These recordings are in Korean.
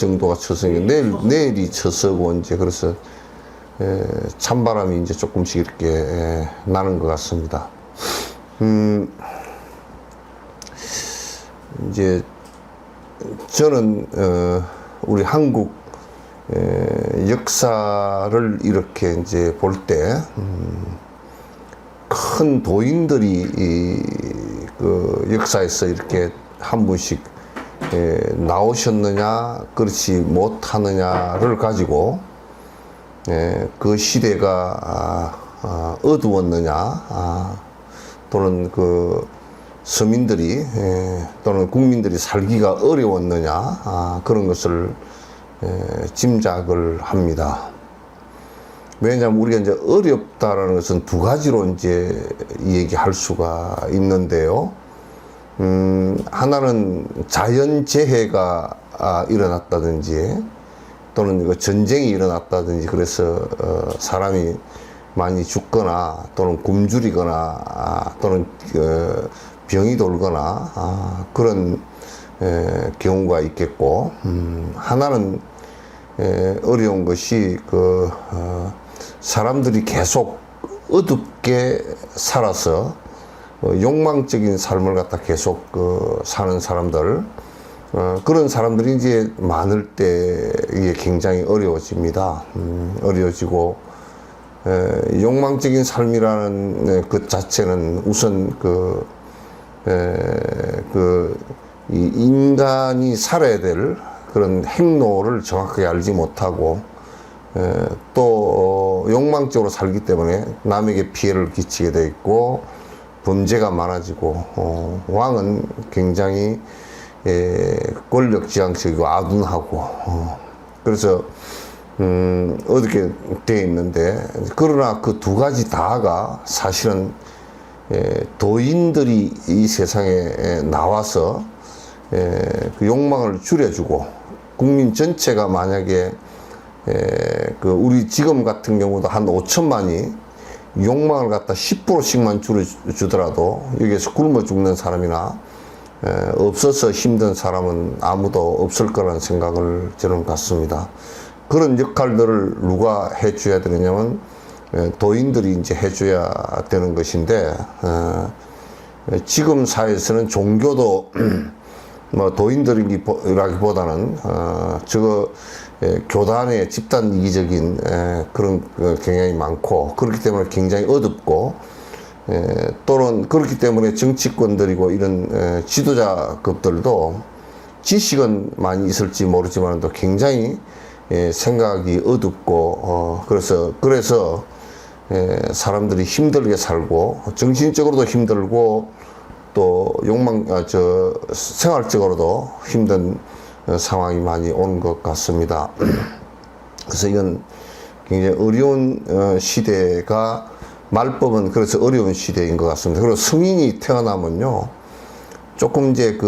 정도가 쳐서 내일이 쳐서고 이제 그래서 찬바람이 이제 조금씩 이렇게 나는 것 같습니다. 이제 저는 우리 한국 역사를 이렇게 이제 볼 때 큰 도인들이 그 역사에서 이렇게 한 분씩 나오셨느냐 그렇지 못하느냐를 가지고 그 시대가 어두웠느냐 또는 그 서민들이 또는 국민들이 살기가 어려웠느냐 그런 것을 짐작을 합니다. 왜냐하면 우리가 이제 어렵다라는 것은 두 가지로 이제 얘기할 수가 있는데요. 하나는 자연재해가 일어났다든지 또는 전쟁이 일어났다든지 그래서 사람이 많이 죽거나 또는 굶주리거나 또는 병이 돌거나 그런 경우가 있겠고, 하나는 어려운 것이 사람들이 계속 어둡게 살아서 욕망적인 삶을 갖다 계속 사는 사람들, 그런 사람들이 이제 많을 때 이게 굉장히 어려워집니다. 어려워지고 욕망적인 삶이라는 것 자체는 우선 이 인간이 살아야 될 그런 행로를 정확하게 알지 못하고 또 욕망적으로 살기 때문에 남에게 피해를 끼치게 돼 있고 범죄가 많아지고 왕은 굉장히 권력지향적이고 아둔하고 그래서 어떻게 돼 있는데, 그러나 그 두 가지 다가 사실은 도인들이 이 세상에 나와서 그 욕망을 줄여주고 국민 전체가 만약에 우리 지금 같은 경우도 한 5천만이 욕망을 갖다 10%씩만 줄여주더라도 여기에서 굶어 죽는 사람이나 없어서 힘든 사람은 아무도 없을 거라는 생각을 저는 갖습니다. 그런 역할들을 누가 해줘야 되느냐면 도인들이 이제 해줘야 되는 것인데, 지금 사회에서는 종교도 뭐 도인들이라기보다는 교단의 집단 이기적인 그런 경향이 많고, 그렇기 때문에 굉장히 어둡고, 또는 그렇기 때문에 정치권들이고 이런 지도자급들도 지식은 많이 있을지 모르지만 또 굉장히 생각이 어둡고, 그래서 사람들이 힘들게 살고 정신적으로도 힘들고 또 생활적으로도 힘든 상황이 많이 온 것 같습니다. 그래서 이건 굉장히 어려운 시대가, 말법은 그래서 어려운 시대인 것 같습니다. 그리고 성인이 태어나면요, 조금 이제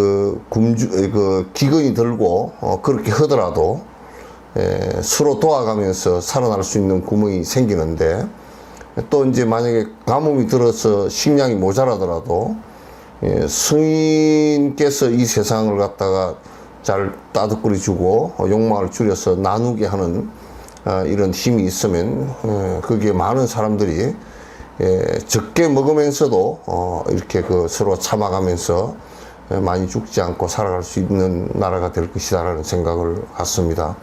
기근이 들고 그렇게 하더라도 서로 도와가면서 살아날 수 있는 구멍이 생기는데, 또 이제 만약에 가뭄이 들어서 식량이 모자라더라도 성인께서 이 세상을 갖다가 잘 따뜻거리 주고 욕망을 줄여서 나누게 하는 이런 힘이 있으면 거기에 많은 사람들이 적게 먹으면서도 이렇게 그 서로 참아가면서 많이 죽지 않고 살아갈 수 있는 나라가 될 것이다라는 생각을 갖습니다.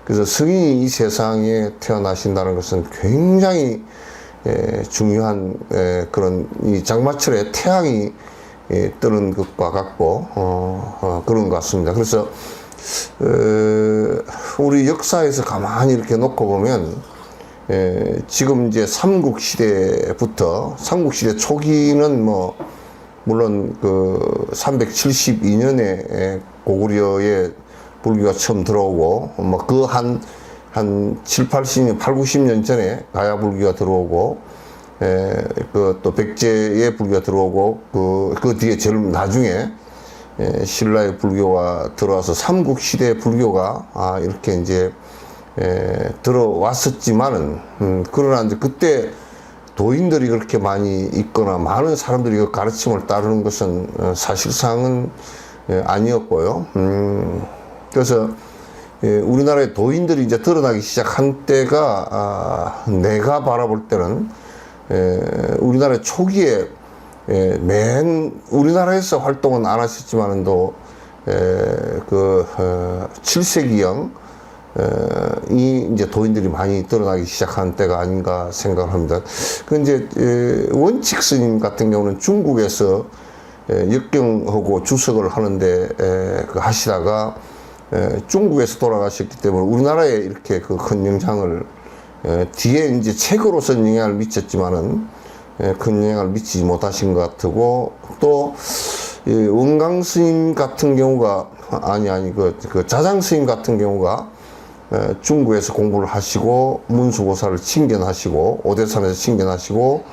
그래서 성인이 이 세상에 태어나신다는 것은 굉장히 중요한 그런 이 장마철에 태양이 뜨는 것과 같고 그런 것 같습니다. 그래서 우리 역사에서 가만히 이렇게 놓고 보면 지금 이제 삼국시대부터 삼국시대 초기는 뭐 물론 그 372년에 고구려에 불교가 처음 들어오고 뭐 그 한 7, 80년, 8, 90년 전에 가야 불교가 들어오고 그 또 백제의 불교가 들어오고 그 뒤에 제일 나중에 신라의 불교가 들어와서 삼국시대 불교가 이렇게 이제 들어왔었지만은 그러나 이제 그때 도인들이 그렇게 많이 있거나 많은 사람들이 그 가르침을 따르는 것은 사실상은 아니었고요. 그래서 우리나라의 도인들이 이제 드러나기 시작한 때가 내가 바라볼 때는 우리나라 초기에 맨 우리나라에서 활동은 안 하셨지만도 그 7세기형 이 이제 도인들이 많이 드러나기 시작한 때가 아닌가 생각을 합니다. 그 이제 원칙 스님 같은 경우는 중국에서 역경하고 주석을 하는데 그 하시다가 중국에서 돌아가셨기 때문에 우리나라에 이렇게 그 큰 영향을 뒤에 이제 책으로서는 영향을 미쳤지만은 큰 영향을 미치지 못하신 것 같고 또 원강 스님 같은 경우가 그 자장 스님 같은 경우가 중국에서 공부를 하시고 문수보살을 칭견하시고 오대산에서 칭견하시고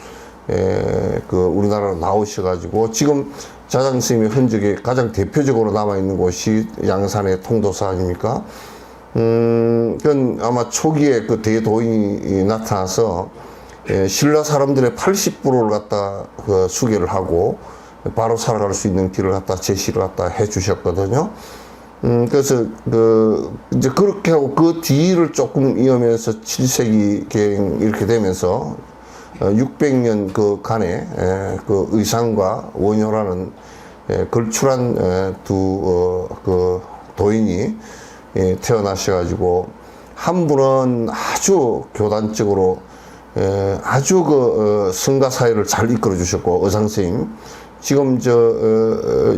그 우리나라로 나오셔가지고 지금 자장 스님의 흔적이 가장 대표적으로 남아 있는 곳이 양산의 통도사 아닙니까? 그건 아마 초기에 그 대도인이 나타나서 신라 사람들의 80%를 갖다 그 수계를 하고 바로 살아갈 수 있는 길을 갖다 제시를 갖다 해 주셨거든요. 그래서 이제 그렇게 하고 그 뒤를 조금 이으면서 7세기경 이렇게 되면서 600년 그 간에 그 의상과 원효라는 걸출한 두 도인이 태어나셔가지고 한 분은 아주 교단적으로 아주 그 성가 사회를 잘 이끌어 주셨고 의상스님 지금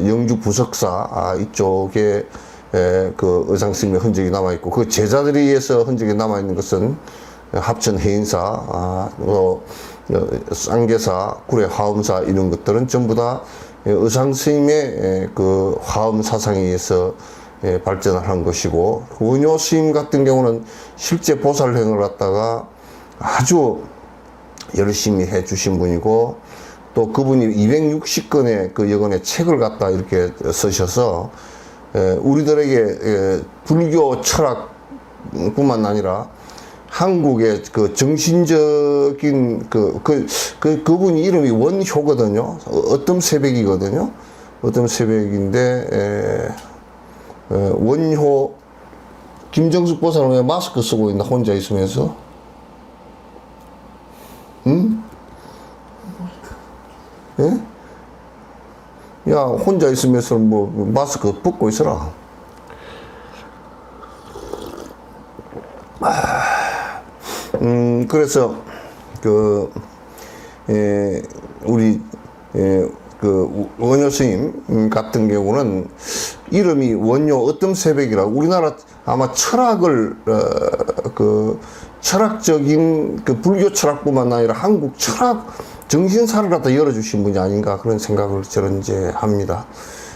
영주 부석사 이쪽에 그 의상스님의 흔적이 남아 있고 그 제자들에 의해서 흔적이 남아 있는 것은 합천 해인사 쌍계사 구례 화엄사 이런 것들은 전부 다 의상스님의 그 화엄 사상에 의해서 발전을 한 것이고 원효 스님 같은 경우는 실제 보살행을 갖다가 아주 열심히 해 주신 분이고 또 그분이 260권의 그 여건의 책을 갖다 이렇게 쓰셔서 우리들에게 불교 철학뿐만 아니라 한국의 그 정신적인 그분이 이름이 원효거든요. 어떤 새벽이거든요. 어떤 새벽인데 원효 김정숙 보살은 왜 마스크 쓰고 있나 혼자 있으면서? 응? 예? 야 혼자 있으면서 뭐 마스크 벗고 있어라. 그래서 우리 그 원효 스님 같은 경우는 이름이 원효 어떤 새벽이라고 우리나라 아마 철학을 그 철학적인 그 불교 철학뿐만 아니라 한국 철학 정신사를 갖다 열어주신 분이 아닌가 그런 생각을 저는 이제 합니다.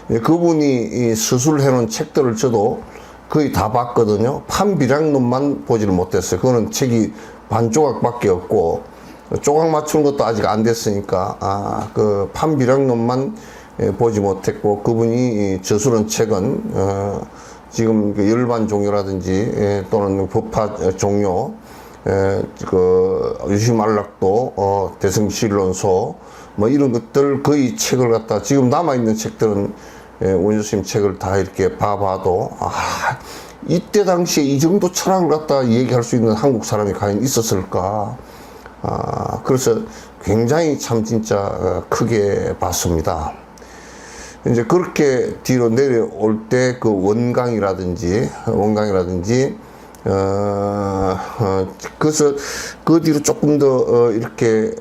그분이 수술해 놓은 책들을 저도 거의 다 봤거든요. 판비량론만 보지를 못했어요. 그거는 책이 반 조각밖에 없고 조각 맞추는 것도 아직 안 됐으니까 그 판비량론만 보지 못했고 그분이 저술한 책은 지금 그 열반 종교라든지 또는 법화 종교 그 유심안락도 대승신론소 뭐 이런 것들 거의 책을 갖다 지금 남아있는 책들은 원효 스님 책을 다 이렇게 봐봐도 이때 당시에 이 정도 철학을 갖다 얘기할 수 있는 한국 사람이 과연 있었을까? 그래서 굉장히 참 진짜 크게 봤습니다. 이제 그렇게 뒤로 내려올 때 그 원강이라든지, 그래서 그 뒤로 조금 더 이렇게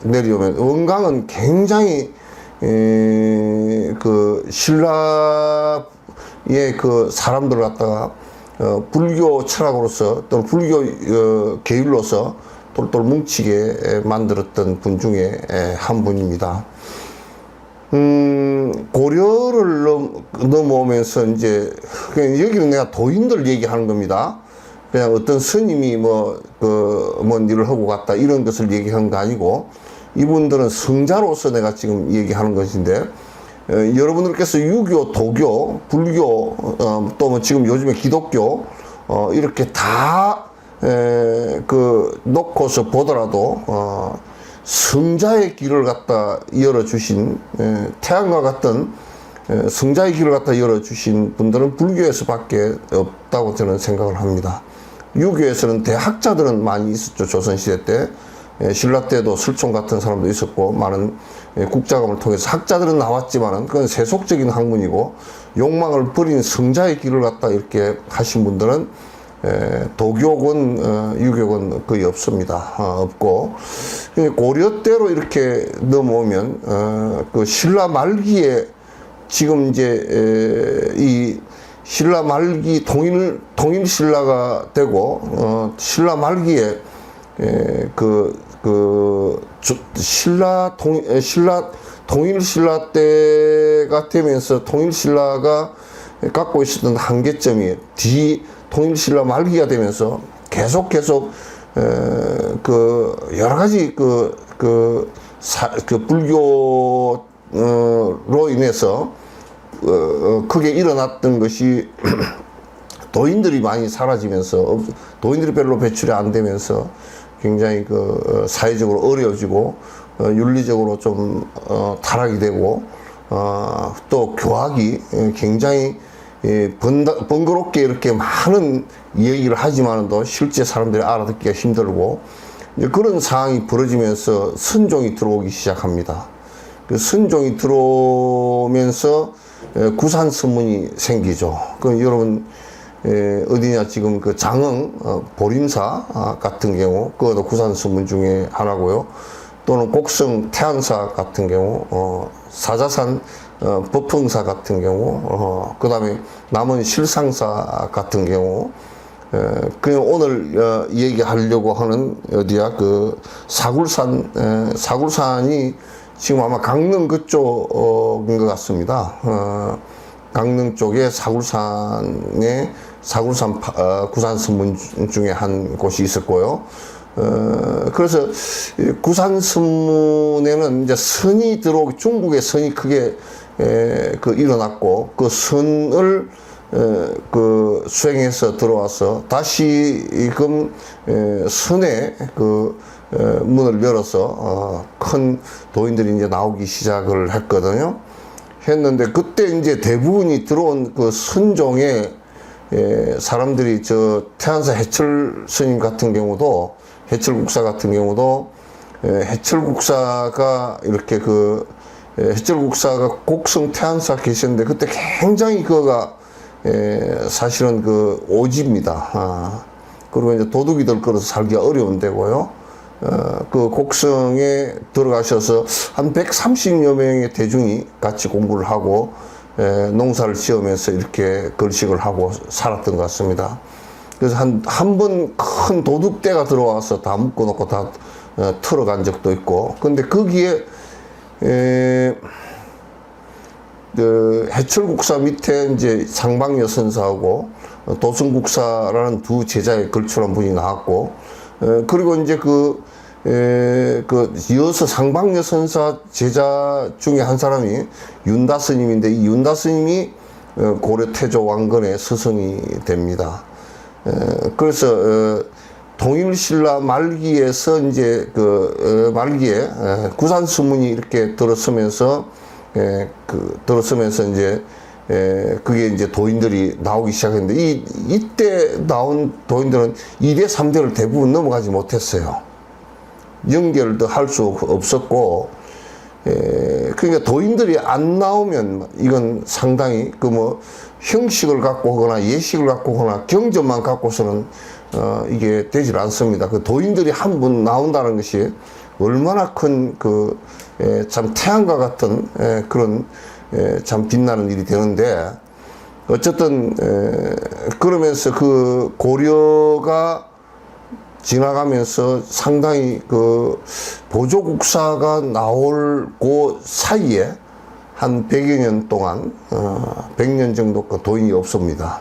내려오면, 원강은 굉장히 그 신라의 그 사람들을 갖다가 불교 철학으로서 또는 불교 계율로서 똘똘 뭉치게 만들었던 분 중에 한 분입니다. 고려를 넘어오면서 이제 그냥 여기는 내가 도인들 얘기하는 겁니다. 그냥 어떤 스님이 뭔 일을 하고 갔다 이런 것을 얘기하는 거 아니고, 이분들은 성자로서 내가 지금 얘기하는 것인데, 여러분들께서 유교, 도교, 불교, 또 뭐 지금 요즘에 기독교, 이렇게 다 놓고서 보더라도 성자의 길을 갖다 열어주신, 태양과 같은 성자의 길을 갖다 열어주신 분들은 불교에서밖에 없다고 저는 생각을 합니다. 유교에서는 대학자들은 많이 있었죠. 조선시대 때. 신라 때도 설총 같은 사람도 있었고, 많은 국자감을 통해서 학자들은 나왔지만은 그건 세속적인 학문이고, 욕망을 버린 성자의 길을 갖다 이렇게 하신 분들은 도교건 유교건 거의 없습니다. 없고, 고려 때로 이렇게 넘어오면 그 신라 말기에 지금 이제 이 신라 말기 통일 신라가 되고, 신라 말기에 통일 신라 때가 되면서 통일 신라가 갖고 있었던 한계점이 통일 신라 말기가 되면서 계속 여러 가지 불교로 인해서 크게 일어났던 것이 도인들이 많이 사라지면서, 도인들이 별로 배출이 안 되면서 굉장히 사회적으로 어려워지고, 윤리적으로 좀 타락이 되고, 또 교학이 굉장히 번거롭게 이렇게 많은 얘기를 하지만도 실제 사람들이 알아듣기가 힘들고, 이제 그런 상황이 벌어지면서 선종이 들어오기 시작합니다. 그 선종이 들어오면서 구산서문이 생기죠. 여러분 어디냐, 지금 그 장흥 보림사 같은 경우, 그것도 구산서문 중에 하나고요. 또는 곡성 태안사 같은 경우, 사자산 법흥사 같은 경우, 그 다음에 남은 실상사 같은 경우, 오늘 얘기하려고 하는 어디야, 사굴산이 지금 아마 강릉 그쪽인 것 같습니다. 강릉 쪽에 사굴산 구산선문 중에 한 곳이 있었고요. 그래서 구산선문에는 이제 선이 들어오기, 중국의 선이 크게 일어났고, 그 선을 수행해서 들어와서 다시금 선의 문을 열어서 큰 도인들이 이제 나오기 시작을 했거든요. 했는데, 그때 이제 대부분이 들어온 선종의 사람들이 태안사 해철 스님 같은 경우도, 해철국사 같은 경우도, 해철국사가 이렇게 해철국사가 곡성 태안사 계셨는데, 그때 굉장히 그거가 사실은 오지입니다. 그리고 이제 도둑이들 끌어서 살기가 어려운 데고요. 곡성에 들어가셔서 한 130여 명의 대중이 같이 공부를 하고, 농사를 지으면서 이렇게 걸식을 하고 살았던 것 같습니다. 그래서 한 번 큰 도둑대가 들어와서 다 묶어놓고 다 털어간 적도 있고, 근데 거기에 해철국사 밑에 이제 상방여 선사하고 도승국사라는 두 제자에 걸출한 분이 나왔고, 그리고 이제 여서 상방여 선사 제자 중에 한 사람이 윤다 스님인데, 이 윤다 스님이 고려 태조 왕건의 스승이 됩니다. 그래서 통일신라 말기에서 이제 말기에 구산서문이 이렇게 들어서면서 이제 그게 이제 도인들이 나오기 시작했는데, 이때 나온 도인들은 2대, 3대를 대부분 넘어가지 못했어요. 연결도 할 수 없었고, 그러니까 도인들이 안 나오면 이건 상당히 형식을 갖고 오거나 예식을 갖고 오거나 경전만 갖고서는 이게 되질 않습니다. 그 도인들이 한 분 나온다는 것이 얼마나 큰 참 태양과 같은 그런 참 빛나는 일이 되는데, 어쨌든 그러면서 그 고려가 지나가면서 상당히 보조국사가 나올 그 사이에 한 100여 년 동안 100년 정도 도인이 없습니다.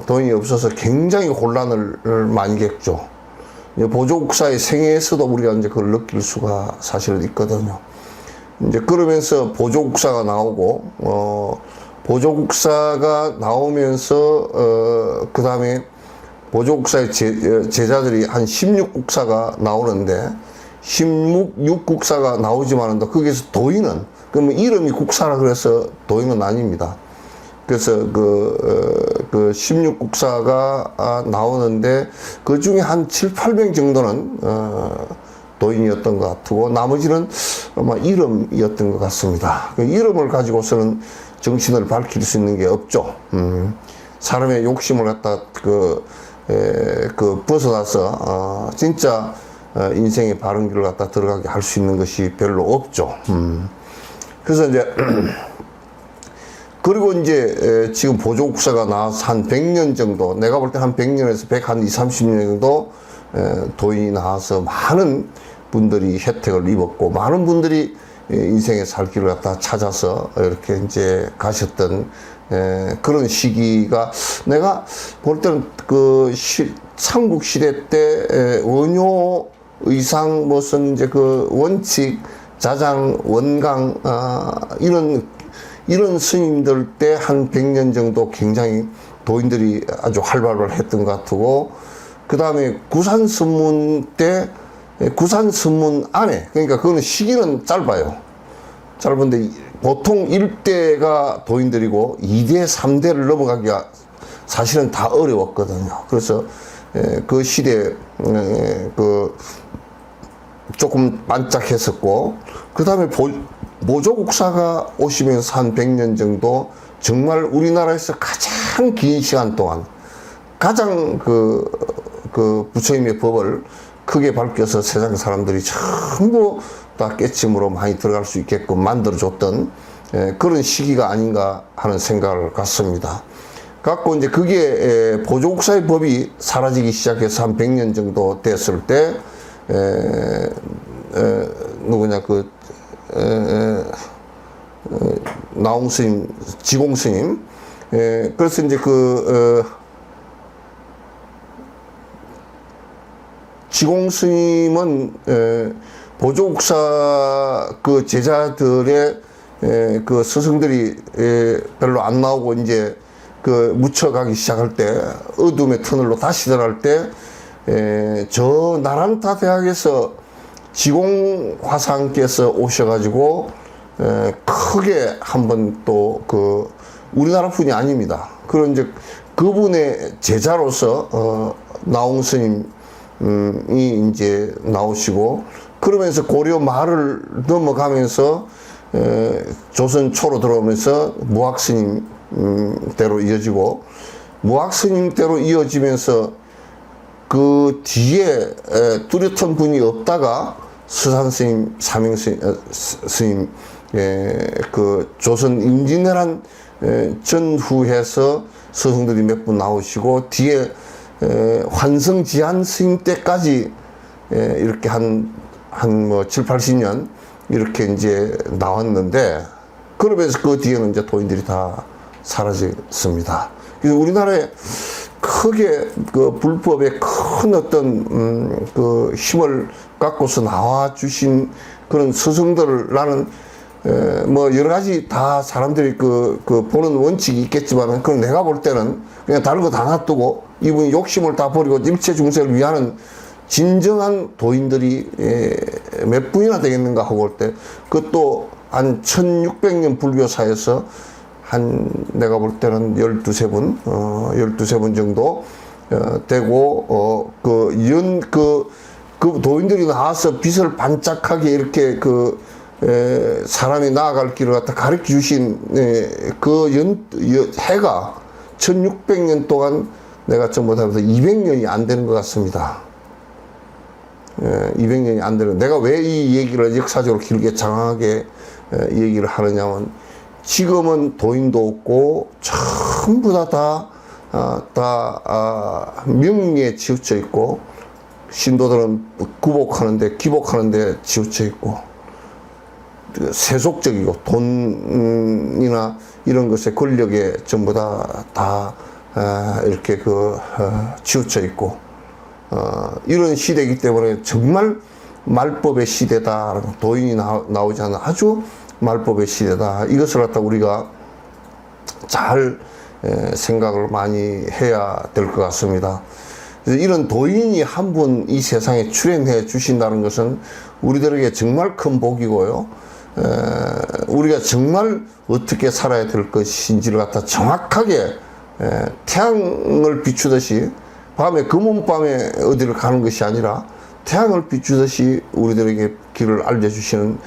도인이 없어서 굉장히 혼란을 많이 겪죠. 보조국사의 생애에서도 우리가 이제 그걸 느낄 수가 사실 있거든요. 이제 그러면서 보조국사가 나오고, 보조국사가 나오면서, 그 다음에 보조국사의 제자들이 한 16국사가 나오는데, 16국사가 나오지만은 거기에서 도인은, 그러면 이름이 국사라 그래서 도인은 아닙니다. 그래서 16국사가 나오는데, 그 중에 한 7, 8명 정도는, 도인이었던 것 같고, 나머지는 아마 이름이었던 것 같습니다. 그 이름을 가지고서는 정신을 밝힐 수 있는 게 없죠. 사람의 욕심을 갖다 벗어나서 진짜 인생의 바른 길을 갖다 들어가게 할 수 있는 것이 별로 없죠. 그래서 이제 그리고 이제 지금 보조국사가 나와서 한 100년 정도, 내가 볼 때 한 100년에서 120, 30년 정도 도인이 나와서 많은 분들이 혜택을 입었고, 많은 분들이 인생의 살 길을 갖다 찾아서 이렇게 이제 가셨던 그런 시기가, 내가 볼 때는 삼국시대 때 원효, 의상, 무슨 이제 원칙, 자장, 원강, 이런 스님들 때 한 100년 정도 굉장히 도인들이 아주 활발했던 것 같고, 그 다음에 구산선문 때, 구산선문 안에, 그러니까 그거는 시기는 짧아요. 짧은데 보통 1대가 도인들이고 2대, 3대를 넘어가기가 사실은 다 어려웠거든요. 그래서 그 시대에 조금 반짝했었고, 그 다음에 보조국사가 오시면서 한 100년 정도 정말 우리나라에서 가장 긴 시간 동안 가장 부처님의 법을 크게 밝혀서 세상 사람들이 전부 다 깨침으로 많이 들어갈 수 있게끔 만들어줬던 그런 시기가 아닌가 하는 생각을 갖습니다. 갖고 이제 그게 보조국사의 법이 사라지기 시작해서 한 100년 정도 됐을 때 누구냐 나홍 스님, 지공 스님, 그래서 이제 지공 스님은 보조국사 제자들의 스승들이 별로 안 나오고 이제 묻혀가기 시작할 때, 어둠의 터널로 다시 들어갈 때, 저 나란타 대학에서 지공 화상께서 오셔가지고 크게 한번 또 우리나라뿐이 아닙니다. 그런 이제 그분의 제자로서 나홍 스님이 이제 나오시고, 그러면서 고려 말을 넘어가면서 조선 초로 들어오면서 무학 스님 대로 이어지고, 무학 스님 대로 이어지면서 그 뒤에 뚜렷한 분이 없다가 서산 스님, 사명 스님, 조선 임진왜란 전후해서 스승들이 몇 분 나오시고, 뒤에 환성지한 스님 때까지 이렇게 한 7, 80년 이렇게 이제 나왔는데, 그러면서 그 뒤에는 이제 도인들이 다 사라졌습니다. 그래서 우리나라에 크게 불법에 큰 어떤 힘을 갖고서 나와 주신 그런 스승들을, 나는 여러 가지 다 사람들이 보는 원칙이 있겠지만, 그건 내가 볼 때는 그냥 다른 거 다 놔두고 이분이 욕심을 다 버리고 일체 중생을 위하는 진정한 도인들이 몇 분이나 되겠는가 하고 볼 때, 그것도 한 1600년 불교사에서 내가 볼 때는 12분, 12분 정도, 되고, 그 도인들이 나와서 빛을 반짝하게 이렇게 사람이 나아갈 길을 갖다 가르쳐 주신, 해가 1600년 동안 내가 전부 다 200년이 안 되는 것 같습니다. 200년이 안 되는. 내가 왜 이 얘기를 역사적으로 길게 장황하게 얘기를 하느냐면, 지금은 도인도 없고 전부 다 명리에 치우쳐 있고, 신도들은 구복하는데 기복하는데 치우쳐 있고, 세속적이고 돈이나 이런 것에 권력에 전부 다 이렇게 치우쳐 있고, 이런 시대이기 때문에 정말 말법의 시대다. 도인이 나오지 않는 아주 말법의 시대다. 이것을 갖다 우리가 잘 생각을 많이 해야 될 것 같습니다. 그래서 이런 도인이 한 분 이 세상에 출현해 주신다는 것은 우리들에게 정말 큰 복이고요. 우리가 정말 어떻게 살아야 될 것인지를 갖다 정확하게 태양을 비추듯이, 밤에 검은 밤에 어디를 가는 것이 아니라 태양을 비추듯이 우리들에게 길을 알려주시는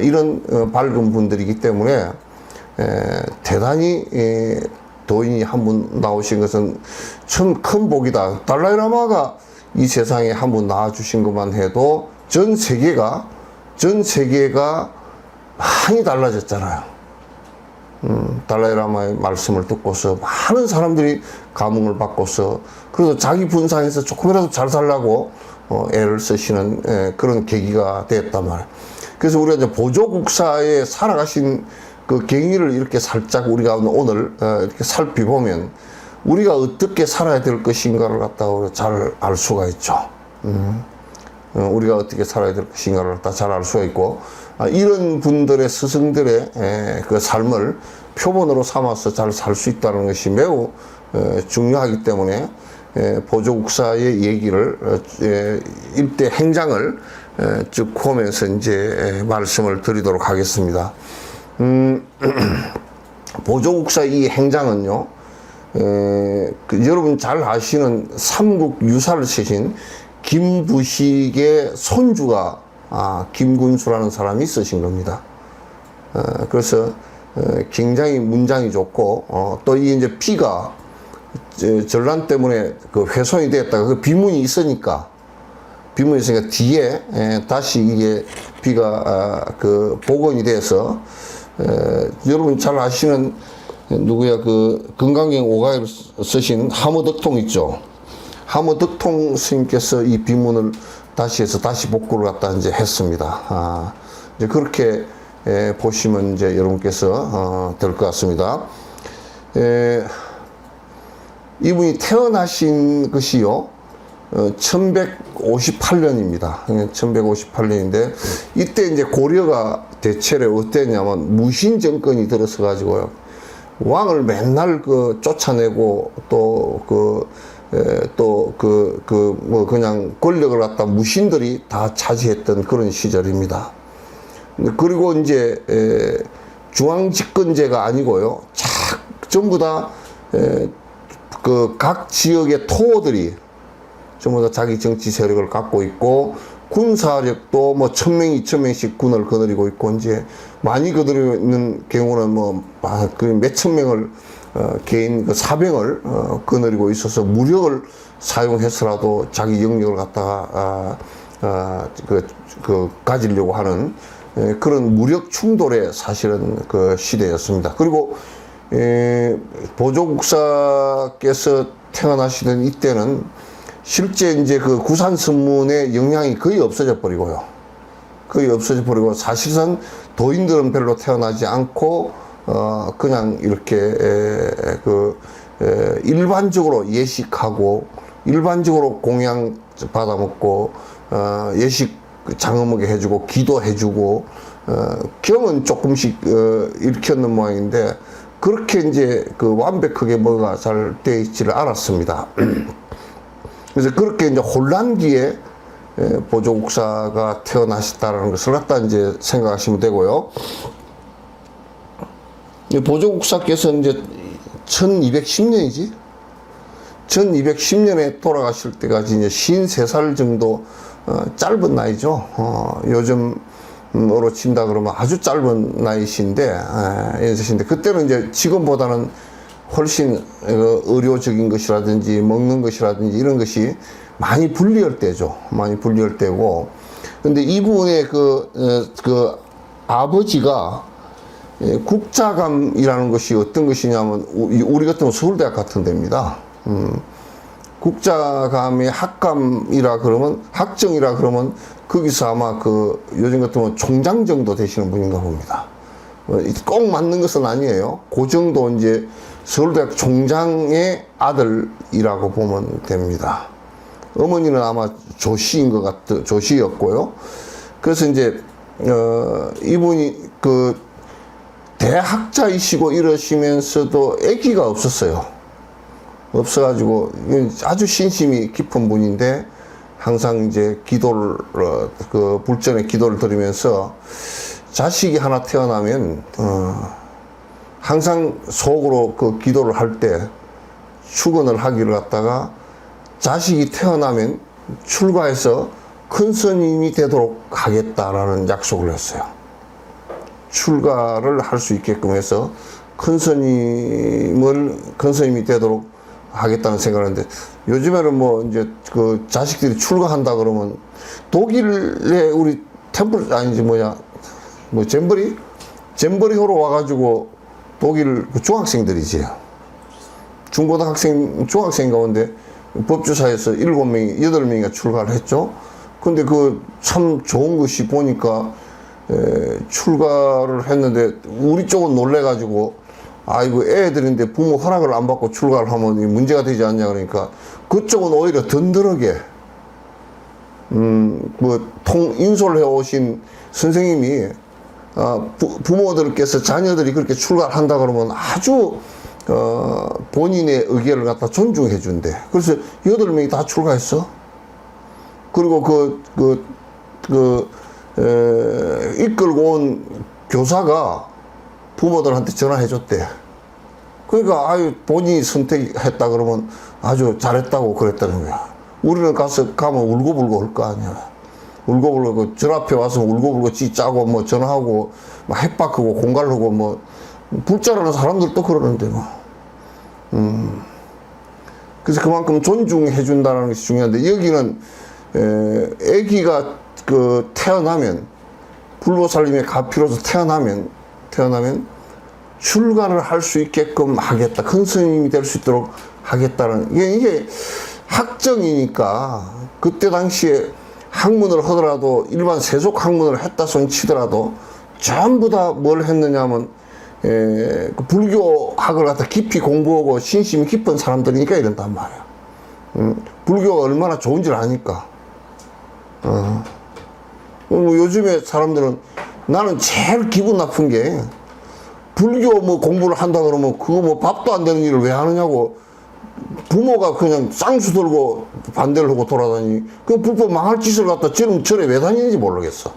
이런 밝은 분들이기 때문에 대단히 도인이 한 분 나오신 것은 참 큰 복이다. 달라이라마가 이 세상에 한 분 나와주신 것만 해도 전 세계가 많이 달라졌잖아요. 달라이라마의 말씀을 듣고서 많은 사람들이 감흥을 받고서, 그래서 자기 분상에서 조금이라도 잘 살라고 애를 쓰시는 그런 계기가 되었단 말이에요. 그래서 우리가 이제 보조국사에 살아가신 그 경위를 이렇게 살짝 우리가 오늘 이렇게 살펴보면, 우리가 어떻게 살아야 될 것인가를 갖다가 잘 알 수가 있죠. 우리가 어떻게 살아야 될 것인가를 갖다 잘 알 수가 있고, 이런 분들의 스승들의 그 삶을 표본으로 삼아서 잘 살 수 있다는 것이 매우 중요하기 때문에 보조국사의 얘기를 일대 행장을 쭉 보면서 이제 말씀을 드리도록 하겠습니다. 보조국사 이 행장은요, 여러분 잘 아시는 삼국 유사를 쓰신 김부식의 손주가 김군수라는 사람이 쓰신 겁니다. 그래서 굉장히 문장이 좋고, 또 이 이제 피가 전란 때문에 그 훼손이 되었다가 그 비문이 있으니까 뒤에 다시 이게 피가 복원이 돼서, 여러분 잘 아시는 그 건강경 오가를 쓰신 하모덕통 있죠. 하모덕통 스님께서 이 비문을 다시 해서 다시 복구를 갖다 이제 했습니다. 이제 그렇게 보시면 이제 여러분께서 될 것 같습니다. 이분이 태어나신 것이요, 1158년입니다. 1158년인데, 이때 이제 고려가 대체로 어땠냐면 무신 정권이 들어서 가지고요, 왕을 맨날 쫓아내고 뭐 그냥 권력을 갖다 무신들이 다 차지했던 그런 시절입니다. 그리고 이제 중앙집권제가 아니고요, 전부 다 각 지역의 토호들이 전부 다 자기 정치 세력을 갖고 있고, 군사력도 뭐 1000명, 2000명씩 군을 거느리고 있고, 이제 많이 거느리고 있는 경우는 뭐 몇천 명을 개인 사병을 거느리고 있어서 무력을 사용해서라도 자기 영역을 갖다가 가지려고 하는 그런 무력 충돌의 사실은 그 시대였습니다. 그리고 보조국사께서 태어나시던 이때는 실제 이제 그 구산선문의 영향이 거의 없어져 버리고 사실상 도인들은 별로 태어나지 않고 그냥 이렇게 일반적으로 예식하고, 일반적으로 공양 받아먹고, 예식 장어먹게 해주고, 기도해주고, 경은 조금씩 일으켰는 모양인데, 그렇게 이제 완벽하게 뭐가 잘 되어 있지를 않았습니다. 그래서 그렇게 이제 혼란기에 보조국사가 태어나셨다는 것을 갖다 이제 생각하시면 되고요. 보조국사께서 이제 1210년이지? 1210년에 돌아가실 때까지 이제 53살 정도, 짧은 나이죠. 요즘으로 친다 그러면 아주 짧은 나이신데, 연세신데, 그때는 이제 지금보다는 훨씬 의료적인 것이라든지 먹는 것이라든지 이런 것이 많이 불리할 때죠. 많이 불리할 때고. 근데 이분의 그 아버지가 국자감이라는 것이 어떤 것이냐면, 우리 같으면 서울대학 같은 데입니다. 국자감의 학감이라 그러면, 학정이라 그러면, 거기서 아마 요즘 같으면 총장 정도 되시는 분인가 봅니다. 꼭 맞는 것은 아니에요. 그 정도 이제 서울대학 총장의 아들이라고 보면 됩니다. 어머니는 아마 조씨였고요. 그래서 이제, 이분이 대학자이시고 이러시면서도 아기가 없었어요. 없어가지고, 아주 신심이 깊은 분인데, 항상 이제 기도를, 불전에 기도를 드리면서, 자식이 하나 태어나면, 항상 속으로 기도를 할 때, 축원을 하기를 갖다가, 자식이 태어나면 출가해서 큰 스님이 되도록 하겠다라는 약속을 했어요. 출가를 할 수 있게끔 해서 큰 스님이 되도록 하겠다는 생각을 했는데, 요즘에는 뭐 이제 자식들이 출가한다 그러면 독일에 우리 잼버리호로 와가지고 독일 중학생들이지. 중학생 가운데 법주사에서 7명이, 8명이가 출가를 했죠. 근데 참 좋은 것이 보니까, 출가를 했는데, 우리 쪽은 놀래가지고, 아이고, 애들인데 부모 허락을 안 받고 출가를 하면 문제가 되지 않냐, 그러니까, 그쪽은 오히려 든든하게, 인솔을 해오신 선생님이, 부모들께서 자녀들이 그렇게 출가를 한다 그러면 아주, 본인의 의견을 갖다 존중해 준대. 그래서 8명이 다 출가했어. 그리고 이끌고 온 교사가 부모들한테 전화해 줬대. 그러니까, 본인이 선택했다 그러면 아주 잘했다고 그랬다는 거야. 우리는 가면 울고불고 할 거 아니야. 울고불고, 전 앞에 와서 울고불고 짜고, 뭐, 전화하고, 막 협박하고, 공갈하고, 뭐, 불자라는 사람들도 그러는데, 뭐. 그래서 그만큼 존중해 준다는 것이 중요한데, 여기는, 아기가 태어나면, 불보살님의 가피로서 태어나면, 출가를 할 수 있게끔 하겠다. 큰 스님이 될 수 있도록 하겠다는, 이게 학정이니까, 그때 당시에 학문을 하더라도, 일반 세속 학문을 했다 손 치더라도, 전부 다 뭘 했느냐면, 불교학을 갖다 깊이 공부하고 신심이 깊은 사람들이니까 이런단 말이야. 불교가 얼마나 좋은지를 아니까. 요즘에 사람들은, 나는 제일 기분 나쁜 게, 불교 뭐 공부를 한다 그러면 그거 뭐 밥도 안 되는 일을 왜 하느냐고, 부모가 그냥 쌍수 들고 반대를 하고 돌아다니, 그 불법 망할 짓을 갖다 지금 절에 왜 다니는지 모르겠어.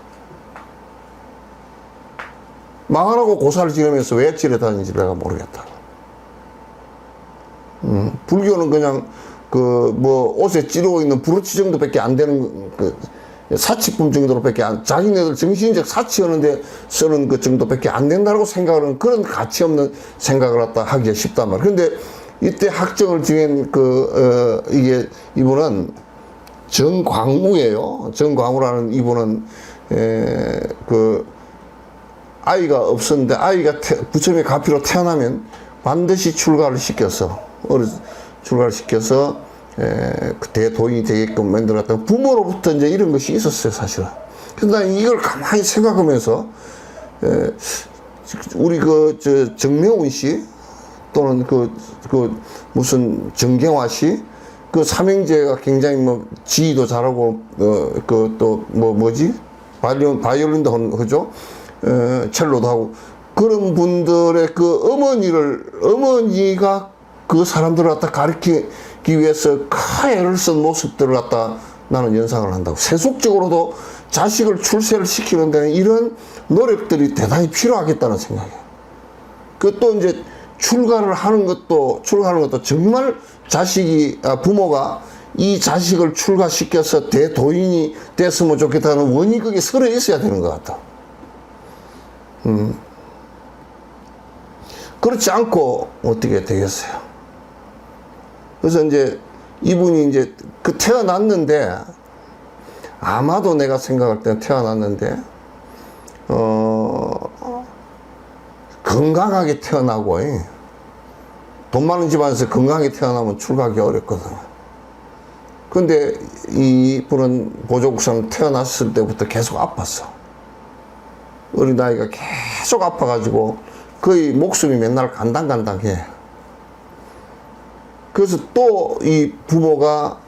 망하라고 고사를 지르면서 왜 지르 다니는지 내가 모르겠다. 불교는 그냥 옷에 찌르고 있는 브로치 정도밖에 안 되는 사치품 정도로밖에 자기네들 정신적 사치하는데 쓰는 그 정도밖에 안 된다고 생각하는 그런 가치 없는 생각을 갖다 하기가 쉽단 말이야. 근데 이때 학정을 지은 이분은 정광우예요. 정광우라는 이분은 아이가 없었는데, 아이가 부처님의 가피로 태어나면 반드시 출가를 시켜서 대도인이 되게끔 만들었던 부모로부터 이제 이런 것이 있었어요, 사실은. 그래서 난 이걸 가만히 생각하면서, 우리 정명훈 씨, 또는 무슨 정경화 씨, 삼형제가 굉장히 지휘도 잘하고, 바이올린도 하죠? 첼로도 하고, 그런 분들의 어머니가 그 사람들을 갖다 가르치기 위해서 큰 애를 쓴 모습들을 갖다 나는 연상을 한다고. 세속적으로도 자식을 출세를 시키는 데는 이런 노력들이 대단히 필요하겠다는 생각이에요. 그 또 이제 출가하는 것도 정말 부모가 이 자식을 출가시켜서 대도인이 됐으면 좋겠다는 원이 그게 서로 있어야 되는 것 같다. 그렇지 않고 어떻게 되겠어요? 그래서 이제 이분이 이제 태어났는데, 아마도 내가 생각할 때는 태어났는데, 건강하게 태어나고, 돈 많은 집안에서 건강하게 태어나면 출가하기 어렵거든. 근데 이분은 보조국사는 태어났을 때부터 계속 아팠어. 어린 나이가 계속 아파가지고 거의 목숨이 맨날 간당간당해. 그래서 또 이 부모가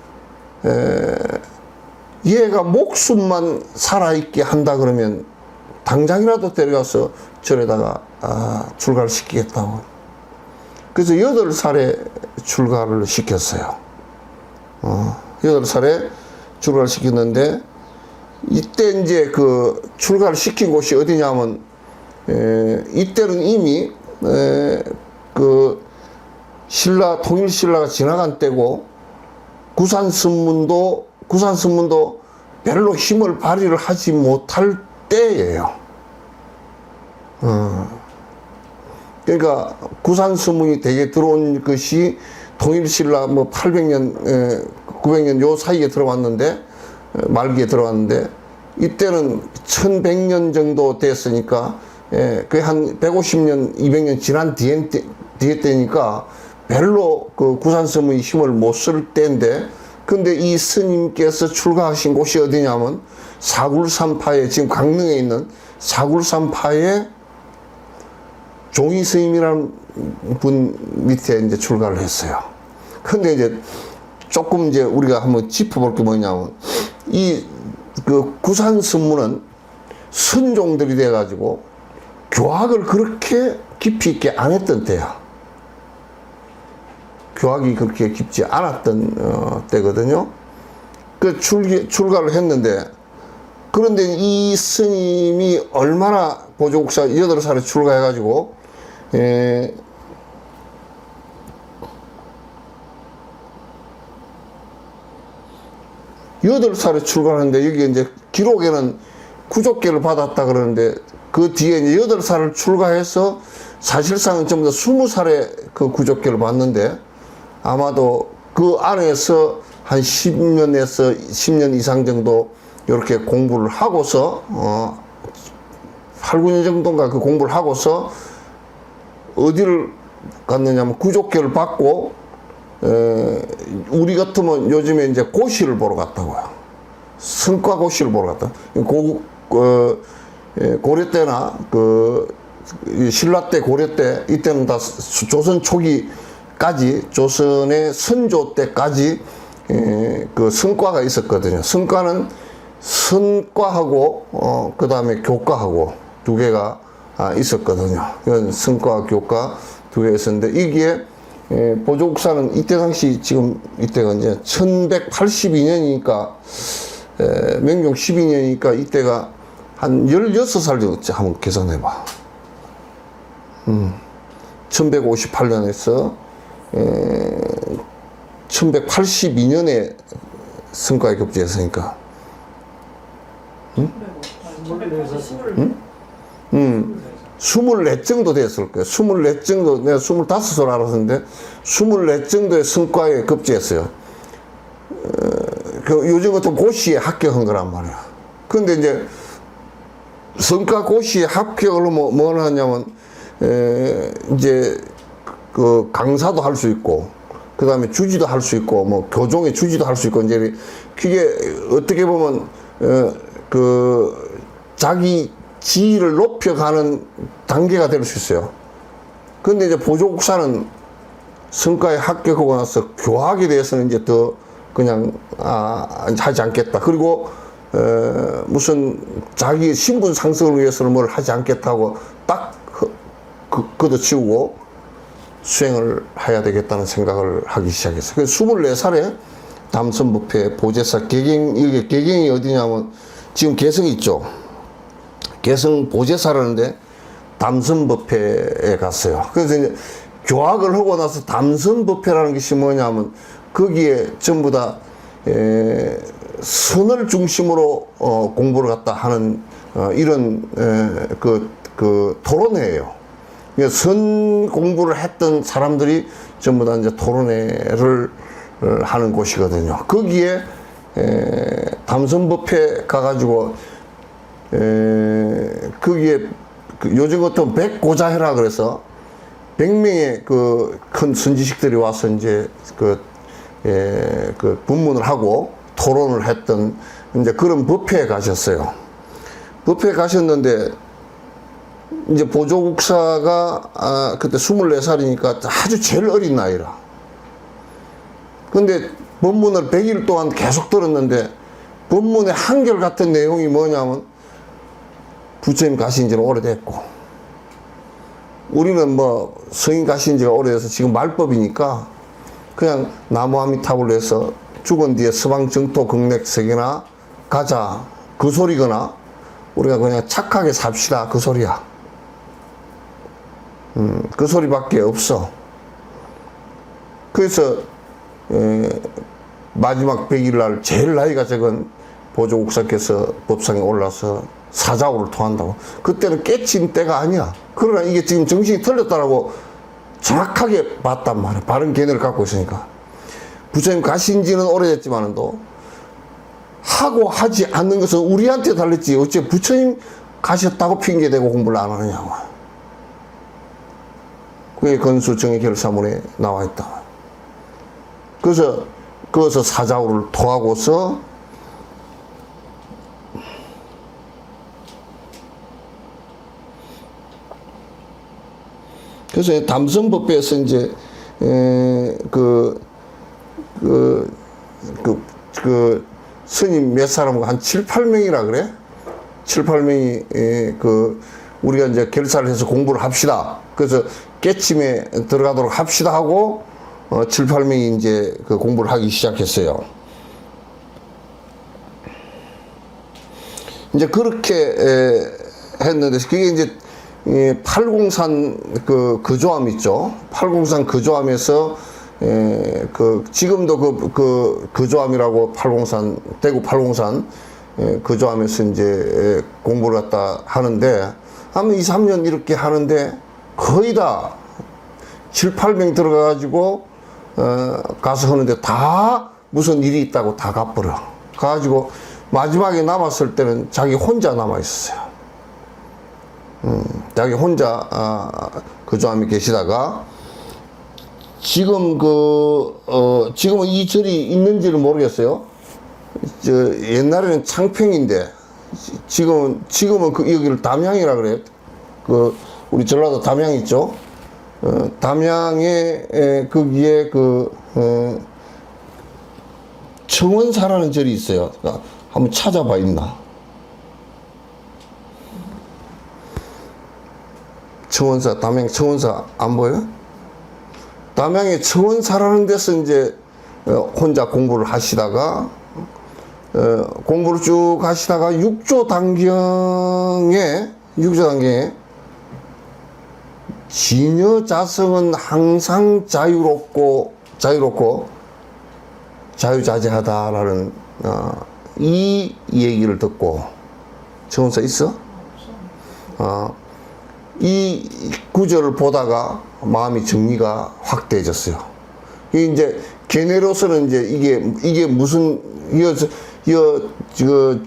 얘가 목숨만 살아있게 한다 그러면 당장이라도 데려가서 절에다가 출가를 시키겠다고. 그래서 8살에 출가를 시켰어요. 8살에 출가를 시켰는데, 이때 이제 그 출가를 시킨 곳이 어디냐면, 이때는 이미 그 통일신라가 지나간 때고, 구산선문도 별로 힘을 발휘를 하지 못할 때예요. 그러니까 구산선문이 대개 들어온 것이 통일신라 800년, 900년 요 사이에 들어왔는데, 말기에 들어왔는데, 이때는 1100년 정도 됐으니까, 거의 한 150년, 200년 지난 뒤에 때니까 별로 그 구산선문이 힘을 못 쓸 때인데, 근데 이 스님께서 출가하신 곳이 어디냐면 사굴산파에, 지금 강릉에 있는 사굴산파에 종이 스님이라는 분 밑에 이제 출가를 했어요. 근데 이제 조금 이제 우리가 한번 짚어볼 게 뭐냐면, 이 그 구산선문은 선종들이 돼가지고 교학을 그렇게 깊이 있게 안 했던 때야. 교학이 그렇게 깊지 않았던 때거든요. 그 출가를 했는데, 그런데 이 스님이 얼마나 보조국사 8살에 출가해가지고 8살에 출가하는데, 여기 이제 기록에는 구족계를 받았다 그러는데, 그 뒤에 이제 8살을 출가해서 사실상은 전부 다 20살에 그 구족계를 받는데, 아마도 그 안에서 한 10년에서 10년 이상 정도 이렇게 공부를 하고서 8, 9년 정도인가 그 공부를 하고서 어디를 갔느냐면 구족계를 받고, 우리 같으면 요즘에 이제 고시를 보러 갔다고요. 성과 고시를 보러 갔다. 고려 때나 신라 때, 고려 때, 이때는 다 조선 초기까지, 조선의 선조 때까지 그 성과가 있었거든요. 성과는 선과하고 그 다음에 교과하고 두 개가 있었거든요. 이건 성과, 교과 두 개 있었는데, 이게 보조국사는 이때 당시, 지금 이때가 이제 1182년이니까 명종 12년이니까 이때가 한 16살 정도 한번 계산해봐. 1158년에서 1182년에 성과에 급제했으니까. 24 정도 됐을 거예요. 24 정도, 내가 25살 알았는데, 24 정도의 성과에 급제했어요. 요즘 같은 고시에 합격한 거란 말이야. 근데 이제, 성과 고시에 합격을 뭐 하냐면, 이제, 그 강사도 할 수 있고, 그 다음에 주지도 할 수 있고, 뭐, 교종의 주지도 할 수 있고, 이제, 그게 어떻게 보면, 자기 지위를 높여가는 단계가 될 수 있어요. 근데 이제 보조국사는 성과에 합격하고 나서 교학에 대해서는 이제 더 그냥, 하지 않겠다. 그리고, 무슨 자기 신분 상승을 위해서는 뭘 하지 않겠다고 딱 걷어치우고 수행을 해야 되겠다는 생각을 하기 시작했어요. 그래서 24살에 담선부패 보제사 이게 개경이 어디냐면, 지금 개성이 있죠. 개성 보제사라는데, 담선법회에 갔어요. 그래서 이제 교학을 하고 나서 담선법회라는 것이 뭐냐면 거기에 전부 다 선을 중심으로 공부를 갖다 하는 이런 그 토론회예요. 그러니까 선 공부를 했던 사람들이 전부 다 이제 토론회를 하는 곳이거든요. 거기에 담선법회 가가지고 거기에 요즘 같은 백고자회라 그래서 100명의 그 큰 선지식들이 와서 이제 그 분문을 하고 토론을 했던 이제 그런 법회에 가셨어요. 법회에 가셨는데 이제 보조국사가 그때 24살이니까 아주 제일 어린 나이라. 근데 법문을 100일 동안 계속 들었는데 법문의 한결같은 내용이 뭐냐면 부처님 가신 지는 오래됐고 우리는 뭐 성인 가신 지가 오래돼서 지금 말법이니까 그냥 나무 아미타불로 해서 죽은 뒤에 서방 정토 극락 세계나 가자 그 소리거나 우리가 그냥 착하게 삽시다 그 소리야. 그 소리밖에 없어. 그래서 마지막 100일 날 제일 나이가 적은 보조국사께서 법상에 올라서 사자오를 토한다고. 그때는 깨친 때가 아니야. 그러나 이게 지금 정신이 틀렸다라고 정확하게 봤단 말이야. 바른 견해를 갖고 있으니까. 부처님 가신 지는 오래됐지만도 하고 하지 않는 것은 우리한테 달렸지. 어째 부처님 가셨다고 핑계대고 공부를 안 하느냐고. 그게 건수정의 결사문에 나와 있다. 그래서 거기서 사자오를 토하고서 그래서 담선법회에서 이제 스님 몇 사람과 한 7, 8명이라 그래? 7, 8명이 우리가 이제 결사를 해서 공부를 합시다. 그래서 깨침에 들어가도록 합시다 하고 7, 8명이 이제 그 공부를 하기 시작했어요. 이제 그렇게 했는데 그게 이제 팔공산 그조암 있죠. 팔공산 그조암에서 지금도 그조암이라고 팔공산 대구 팔공산 그조암에서 이제 공부를 갖다 하는데 한 2, 3년 이렇게 하는데 거의 다 7, 8명 들어가가지고 가서 하는데 다 무슨 일이 있다고 다 가버려. 가가지고 마지막에 남았을 때는 자기 혼자 남아 있었어요. 자기 혼자 그조암에 계시다가 지금 지금은 이 절이 있는지는 모르겠어요. 옛날에는 창평인데 지금은 여기를 담양이라 그래요. 우리 전라도 담양 있죠. 담양에 거기에 청원사라는 절이 있어요. 한번 찾아봐 있나? 청원사, 담양 청원사 안 보여? 담양에 청원사라는 데서 이제 혼자 공부를 하시다가 공부를 쭉 하시다가 육조 단경에 진여 자성은 항상 자유롭고 자유자재하다라는 이 얘기를 듣고 청원사 있어? 이 구절을 보다가 마음이 정리가 확 되어졌어요. 이제 견해로서는 이제 이게 무슨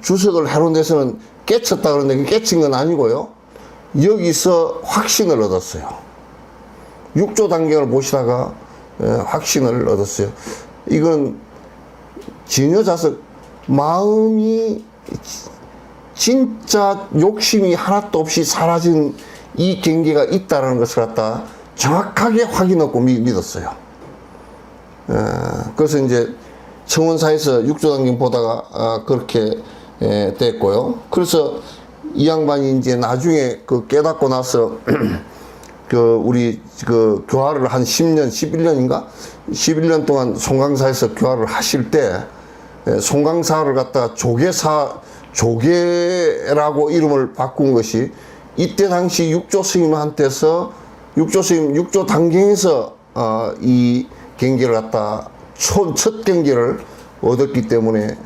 주석을 해놓은 데서는 깨쳤다 그러는데 깨친 건 아니고요. 여기서 확신을 얻었어요. 육조 단경을 보시다가 확신을 얻었어요. 이건 진여자석 마음이 진짜 욕심이 하나도 없이 사라진 이 경계가 있다는 것을 갖다 정확하게 확인하고 믿었어요. 그래서 이제 청원사에서 육조단경 보다가 그렇게 됐고요. 그래서 이 양반이 이제 나중에 깨닫고 나서 우리 교화를 한 10년, 11년인가? 11년 동안 송강사에서 교화를 하실 때 송강사를 갖다가 조계라고 이름을 바꾼 것이 이때 당시 육조 스님한테서 육조 단경에서 이 경계를 갖다 첫 경계를 얻었기 때문에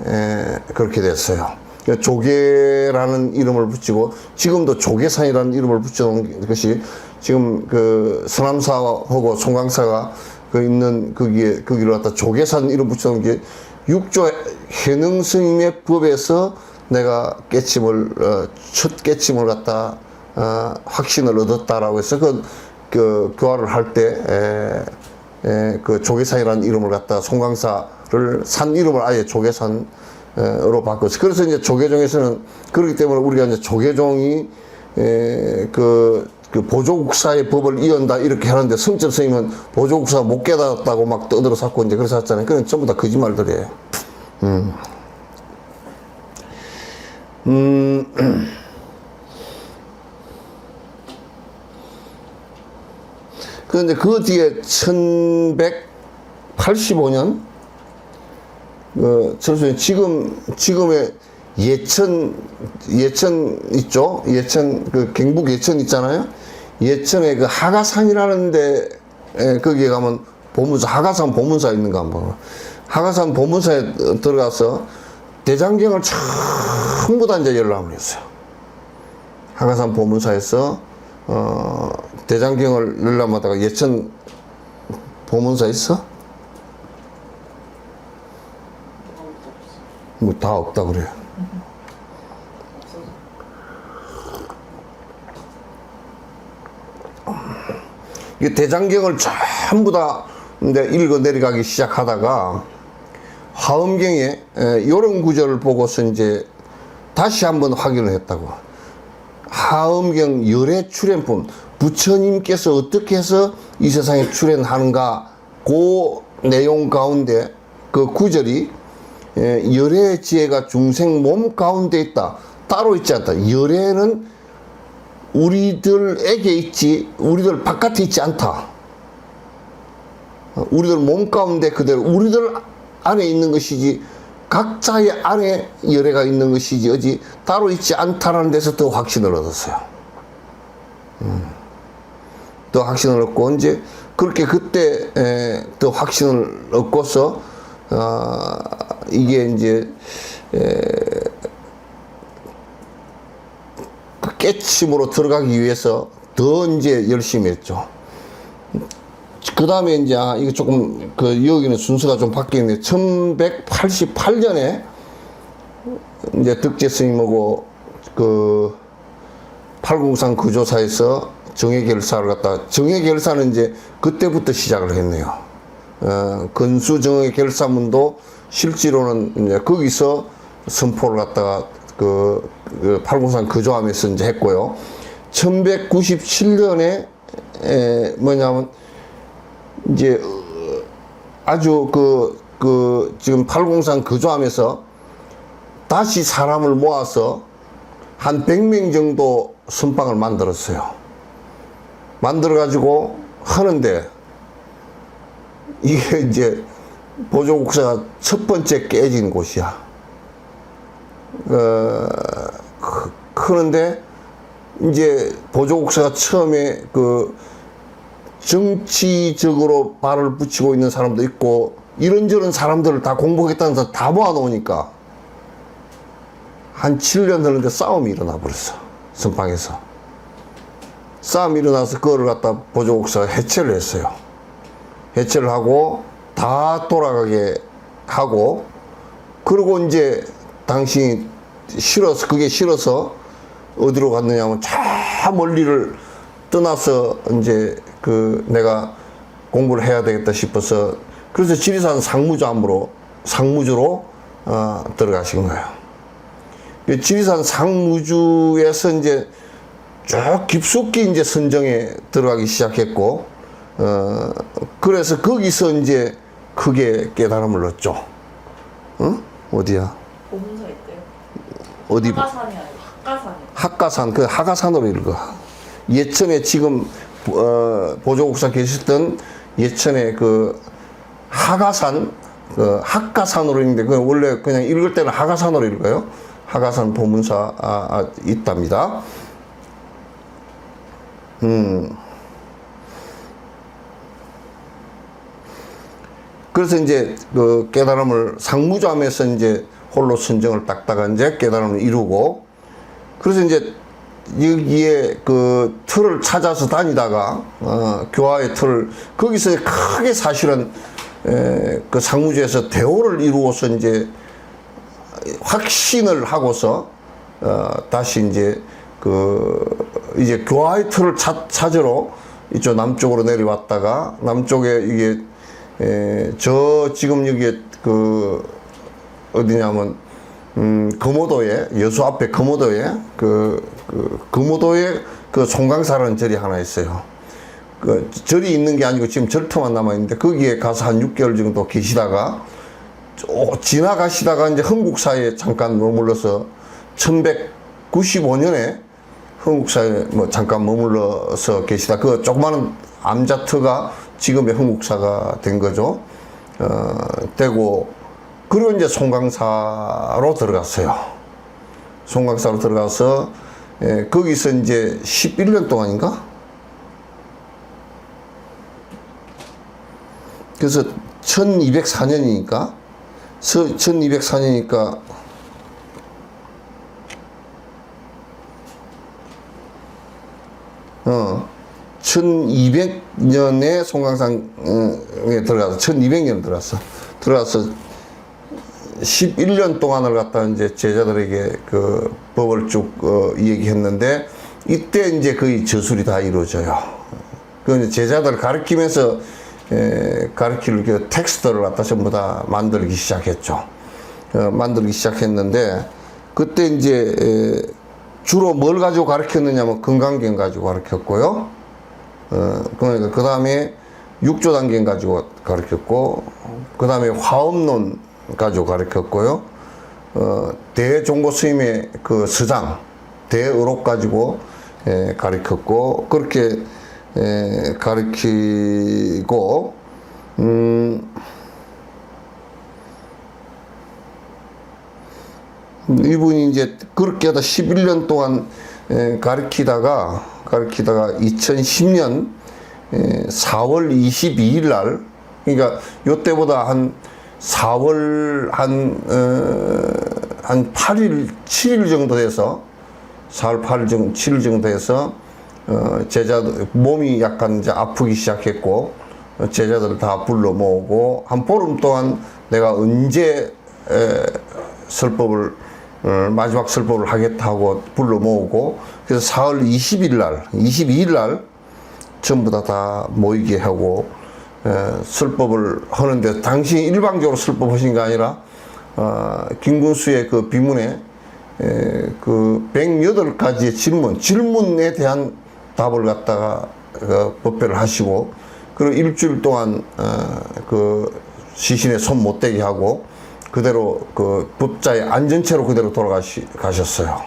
그렇게 됐어요. 조계라는 이름을 붙이고 지금도 조계산이라는 이름을 붙여놓은 것이 지금 그 서남사하고 송강사가 그 있는 거기를 갖다 조계산 이름 붙여놓은 게 육조 해능 스님의 법에서 내가 첫 깨침을 갖다 확신을 얻었다라고 해서 그 교화를 할 때 그 조계산이라는 이름을 갖다 송강사를 산 이름을 아예 조계산으로 바꿨어요. 그래서 이제 조계종에서는 그렇기 때문에 우리가 이제 조계종이 그 보조국사의 법을 이은다 이렇게 하는데 성철 스님은 보조국사 못 깨달았다고 막 떠들어 쌓고 이제 그래서 했잖아요. 그건 전부 다 거짓말들이에요. 그런데 그 뒤에 1185년 철수님 지금의 예천 있죠? 예천 그 경북 예천 있잖아요. 예천에 그 하가산이라는 데 거기에 가면 보문사 하가산 보문사 있는 거 한번 하가산 보문사에 들어가서 대장경을 전부 다 이제 열람을 했어요. 하가산 보문사에서 대장경을 열람하다가 예천 보문사 있어? 뭐 다 없다 그래요. 이 대장경을 전부 다 읽어 내려가기 시작하다가 화엄경에 이런 구절을 보고서 이제 다시 한번 확인을 했다고. 화엄경 열애 출현품, 부처님께서 어떻게 해서 이 세상에 출현하는가, 그 내용 가운데 그 구절이 열애의 지혜가 중생 몸 가운데 있다. 따로 있지 않다. 열애는 우리들에게 있지, 우리들 바깥에 있지 않다. 우리들 몸 가운데 그대로, 우리들 안에 있는 것이지, 각자의 안에 열애가 있는 것이지, 어디 따로 있지 않다라는 데서 더 확신을 얻었어요. 더 확신을 얻고, 이제, 그렇게 그때, 더 확신을 얻고서, 이게 이제, 그 깨침으로 들어가기 위해서 더 이제 열심히 했죠. 그 다음에 이제, 이거 조금, 여기는 순서가 좀 바뀌었는데, 1188년에, 이제 득제 스님하고, 팔공산 구조사에서 정예결사를 갖다, 정예결사는 이제 그때부터 시작을 했네요. 건수 정예결사문도 실제로는 이제 거기서 선포를 갖다가, 팔공산 거조하면서 이제 했고요. 1197년에, 뭐냐면, 이제 아주 지금 팔공산 거조하면서 다시 사람을 모아서 한 100명 정도 선방을 만들었어요. 만들어 가지고 하는데 이게 이제 보조국사가 첫 번째 깨진 곳이야. 그런데 이제 보조국사가 처음에 정치적으로 발을 붙이고 있는 사람도 있고 이런저런 사람들을 다 공부하겠다는 사람 다 모아놓으니까 한 7년 흘렀는데 싸움이 일어나 버렸어. 선방에서 싸움이 일어나서 그거를 갖다 보조국사가 해체를 했어요. 해체를 하고 다 돌아가게 하고, 그리고 이제 당신이 그게 싫어서 어디로 갔느냐면 저 멀리를 떠나서 이제 내가 공부를 해야 되겠다 싶어서, 그래서 지리산 상무주로 들어가신 거예요. 지리산 상무주에서 이제 쭉 깊숙이 이제 선정에 들어가기 시작했고, 그래서 거기서 이제 크게 깨달음을 얻죠. 응? 어디야? 보문서 있대요. 어디? 하가산이 아니고 학가산이요. 학가산, 하가산으로 읽어. 예천에 지금 보조국사 계셨던 예천의 하가산, 학가산으로 읽는데, 원래 그냥 읽을 때는 하가산으로 읽어요. 하가산 보문사 있답니다. 그래서 이제 그 깨달음을 상무자면서 이제 홀로 선정을 닦다가 이제 깨달음을 이루고, 그래서 이제 여기에 그 틀을 찾아서 다니다가 교화의 틀을 거기서 크게 사실은 그 상무제에서 대오를 이루어서 이제 확신을 하고서 다시 이제 이제 교화의 틀을 찾으러 이쪽 남쪽으로 내려왔다가, 남쪽에 이게 저 지금 여기에 어디냐면 거모도에, 여수 앞에 거모도에 거모도에 그 송강사라는 절이 하나 있어요. 그 절이 있는 게 아니고 지금 절터만 남아 있는데, 거기에 가서 한 6개월 정도 계시다가 지나가시다가 이제 흥국사에 잠깐 머물러서 1195년에 흥국사에 뭐 잠깐 머물러서 계시다. 그 조그마한 암자터가 지금의 흥국사가 된 거죠. 되고, 그리고 이제 송강사로 들어갔어요. 송강사로 들어가서 거기서 이제 11년 동안인가? 그래서 1204년이니까 1200년에 송강상에 들어가서 1200년 들어가서 11년 동안을 갖다 이제 제자들에게 그 법을 쭉 얘기했는데, 이때 이제 거의 저술이 다 이루어져요. 그 이제 제자들 가르치면서 가르칠 그 텍스트를 갖다 전부 다 만들기 시작했죠. 만들기 시작했는데, 그때 이제 주로 뭘 가지고 가르쳤느냐면 건강경 가지고 가르쳤고요. 그러니까 그 다음에 육조단경 가지고 가르쳤고, 그 다음에 화엄론 가지고 가르쳤고요. 대종고 스님의 그 서장, 대의록 가지고 가르쳤고, 그렇게 가르치고, 이분이 이제 그렇게 하다 11년 동안 가르치다가 2010년 4월 22일 날, 그러니까 요때보다 한 4월 한 8일, 7일 정도 돼서, 4월 8일 정도, 7일 정도 돼서, 제자들, 몸이 약간 이제 아프기 시작했고, 제자들을 다 불러 모으고, 한 보름 동안 내가 언제, 마지막 설법을 하겠다 하고 불러 모으고, 그래서 4월 22일 날, 전부 다 모이게 하고, 설법을 하는데, 당신이 일방적으로 설법하신 게 아니라 김군수의 그 비문에 그 108가지의 질문에 대한 답을 갖다가 법회를 하시고, 그리고 일주일 동안 그 시신에 손 못 대게 하고 그대로 그 법자의 안전체로 그대로 돌아가셨어요.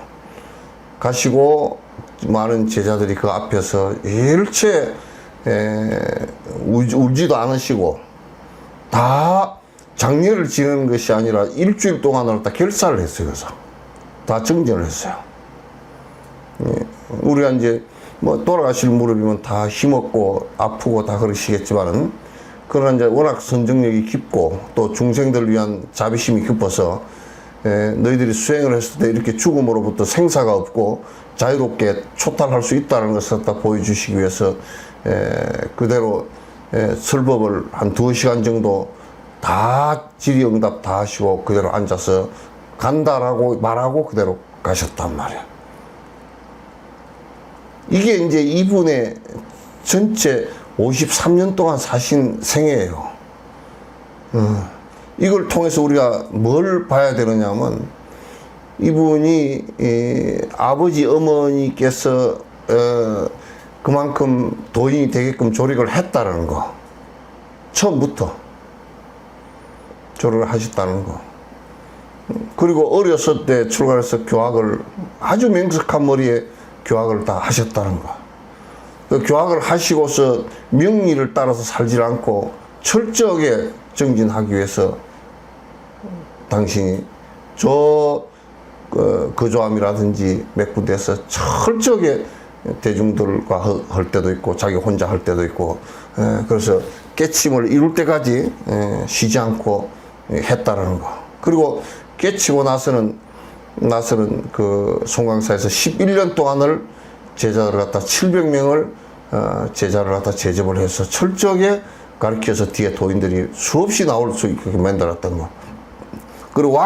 가시고 많은 제자들이 그 앞에서 일체 울지도 않으시고, 다 장례를 지내는 것이 아니라 일주일 동안으로 다 결사를 했어요. 그래서 다 정전을 했어요. 우리가 이제 뭐 돌아가실 무렵이면 다 힘없고 아프고 다 그러시겠지만은, 그러나 이제 워낙 선정력이 깊고 또 중생들을 위한 자비심이 깊어서 너희들이 수행을 했을 때 이렇게 죽음으로부터 생사가 없고 자유롭게 초탈할 수 있다는 것을 다 보여주시기 위해서 그대로 설법을 한 2시간 정도 다 질의응답 다 하시고 그대로 앉아서 간다라고 말하고 그대로 가셨단 말이야. 이게 이제 이분의 전체 53년 동안 사신 생애예요. 이걸 통해서 우리가 뭘 봐야 되느냐면, 이분이 아버지 어머니께서 그만큼 도인이 되게끔 조력을 했다는 거, 처음부터 조력을 하셨다는 거. 그리고 어렸을 때 출가해서 교학을 아주 명석한 머리에 교학을 다 하셨다는 거. 그 교학을 하시고서 명리를 따라서 살지 않고 철저하게 정진하기 위해서 당신이 거조함이라든지 몇 군데에서 철저하게 대중들과 할 때도 있고 자기 혼자 할 때도 있고 그래서 깨침을 이룰 때까지 쉬지 않고 했다라는 거. 그리고 깨치고 나서는 그 송강사에서 11년 동안을 제자를 갖다 700명을 제자를 갖다 제접을 해서 철저하게 가르쳐서 뒤에 도인들이 수없이 나올 수 있게 만들었던 거. 그리고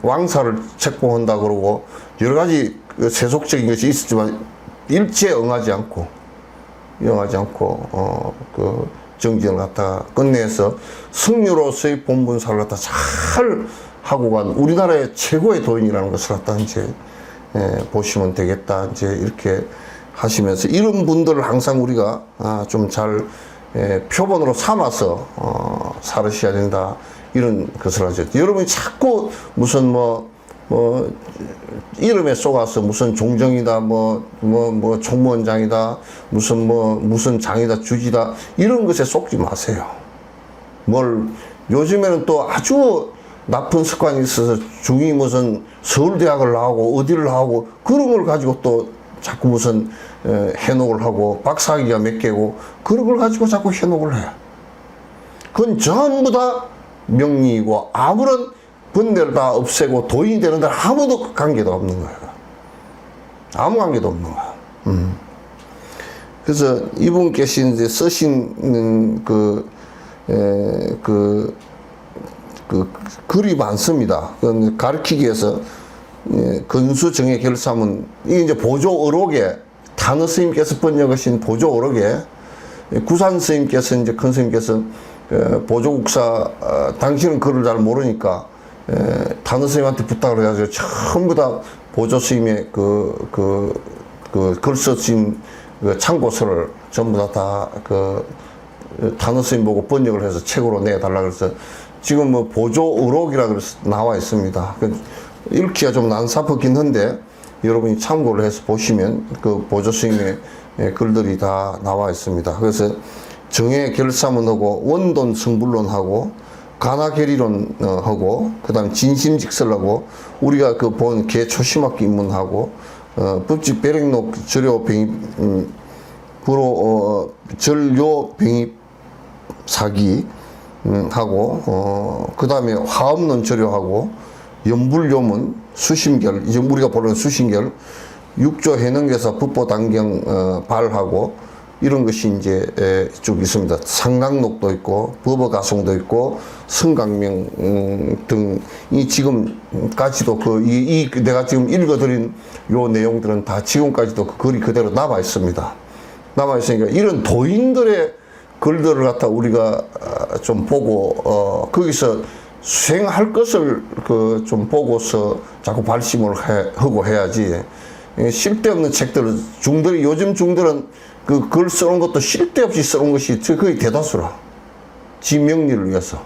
왕사를 책봉한다 그러고 여러 가지 그 세속적인 것이 있었지만 일체에 응하지 않고 그 정진을 갖다가 끝내서 승려로서의 본분사를 갖다 잘 하고 간 우리나라의 최고의 도인이라는 것을 갖다 이제 보시면 되겠다 이제 이렇게 하시면서 이런 분들을 항상 우리가 좀 잘 표본으로 삼아서 살으셔야 된다 이런 것을 하죠. 여러분이 자꾸 무슨 이름에 속아서 무슨 종정이다 뭐 총무원장이다 무슨 장이다 주지다 이런 것에 속지 마세요. 요즘에는 또 아주 나쁜 습관이 있어서 중이 무슨 서울대학을 나오고 어디를 나오고 그런 걸 가지고 또 자꾸 무슨 해독을 하고 박사학위가 몇 개고 그런 걸 가지고 자꾸 해독을 해. 그건 전부 다 명리이고 아무런 번뇌를 다 없애고 도인이 되는 데 아무도 관계도 없는 거예요. 아무 관계도 없는 거야. 그래서 이분께서 이제 쓰신 글이 많습니다. 가르치기 위해서 근수정의 결사문 이게 이제 보조어록에 단어 스님께서 번역하신 보조어록에 구산 스님께서 이제 큰 스님께서 보조국사 당신은 글을 잘 모르니까 단어 스님한테 부탁을 해가지고 전부 다 보조 스님의 글 쓰신 참고서를 전부 다 단어 스님 보고 번역을 해서 책으로 내달라 그래서 지금 보조어록이라 그래서 나와 있습니다. 읽기가 좀 난사하긴 한데 여러분이 참고를 해서 보시면 그 보조 스님의 글들이 다 나와 있습니다. 그래서 정의 결사문하고 원돈 성불론하고 가나결의론하고 그다음 진심직설하고 우리가 그 본 개초심학기 입문하고 법집 배력록 절요 병입 불호 전료 병입 사기 하고 그다음에 화엄론 절요하고 연불요문 수심결 이제 우리가 보는 수심결 육조 해능계사 법보단경 발하고 이런 것이 이제 쭉 있습니다. 상강록도 있고 법어가송도 있고 성강명 등이 지금까지도 내가 지금 읽어드린 요 내용들은 다 지금까지도 그 글이 그대로 남아 있습니다. 남아 있으니까 이런 도인들의 글들을 갖다 우리가 좀 보고 거기서 수행할 것을 좀 보고서 자꾸 발심을 하고 해야지. 쓸데없는 책들 요즘 중들은 그 글 써놓은 것도 쓸데없이 써놓은 것이 거의 대다수라. 지 명리를 위해서.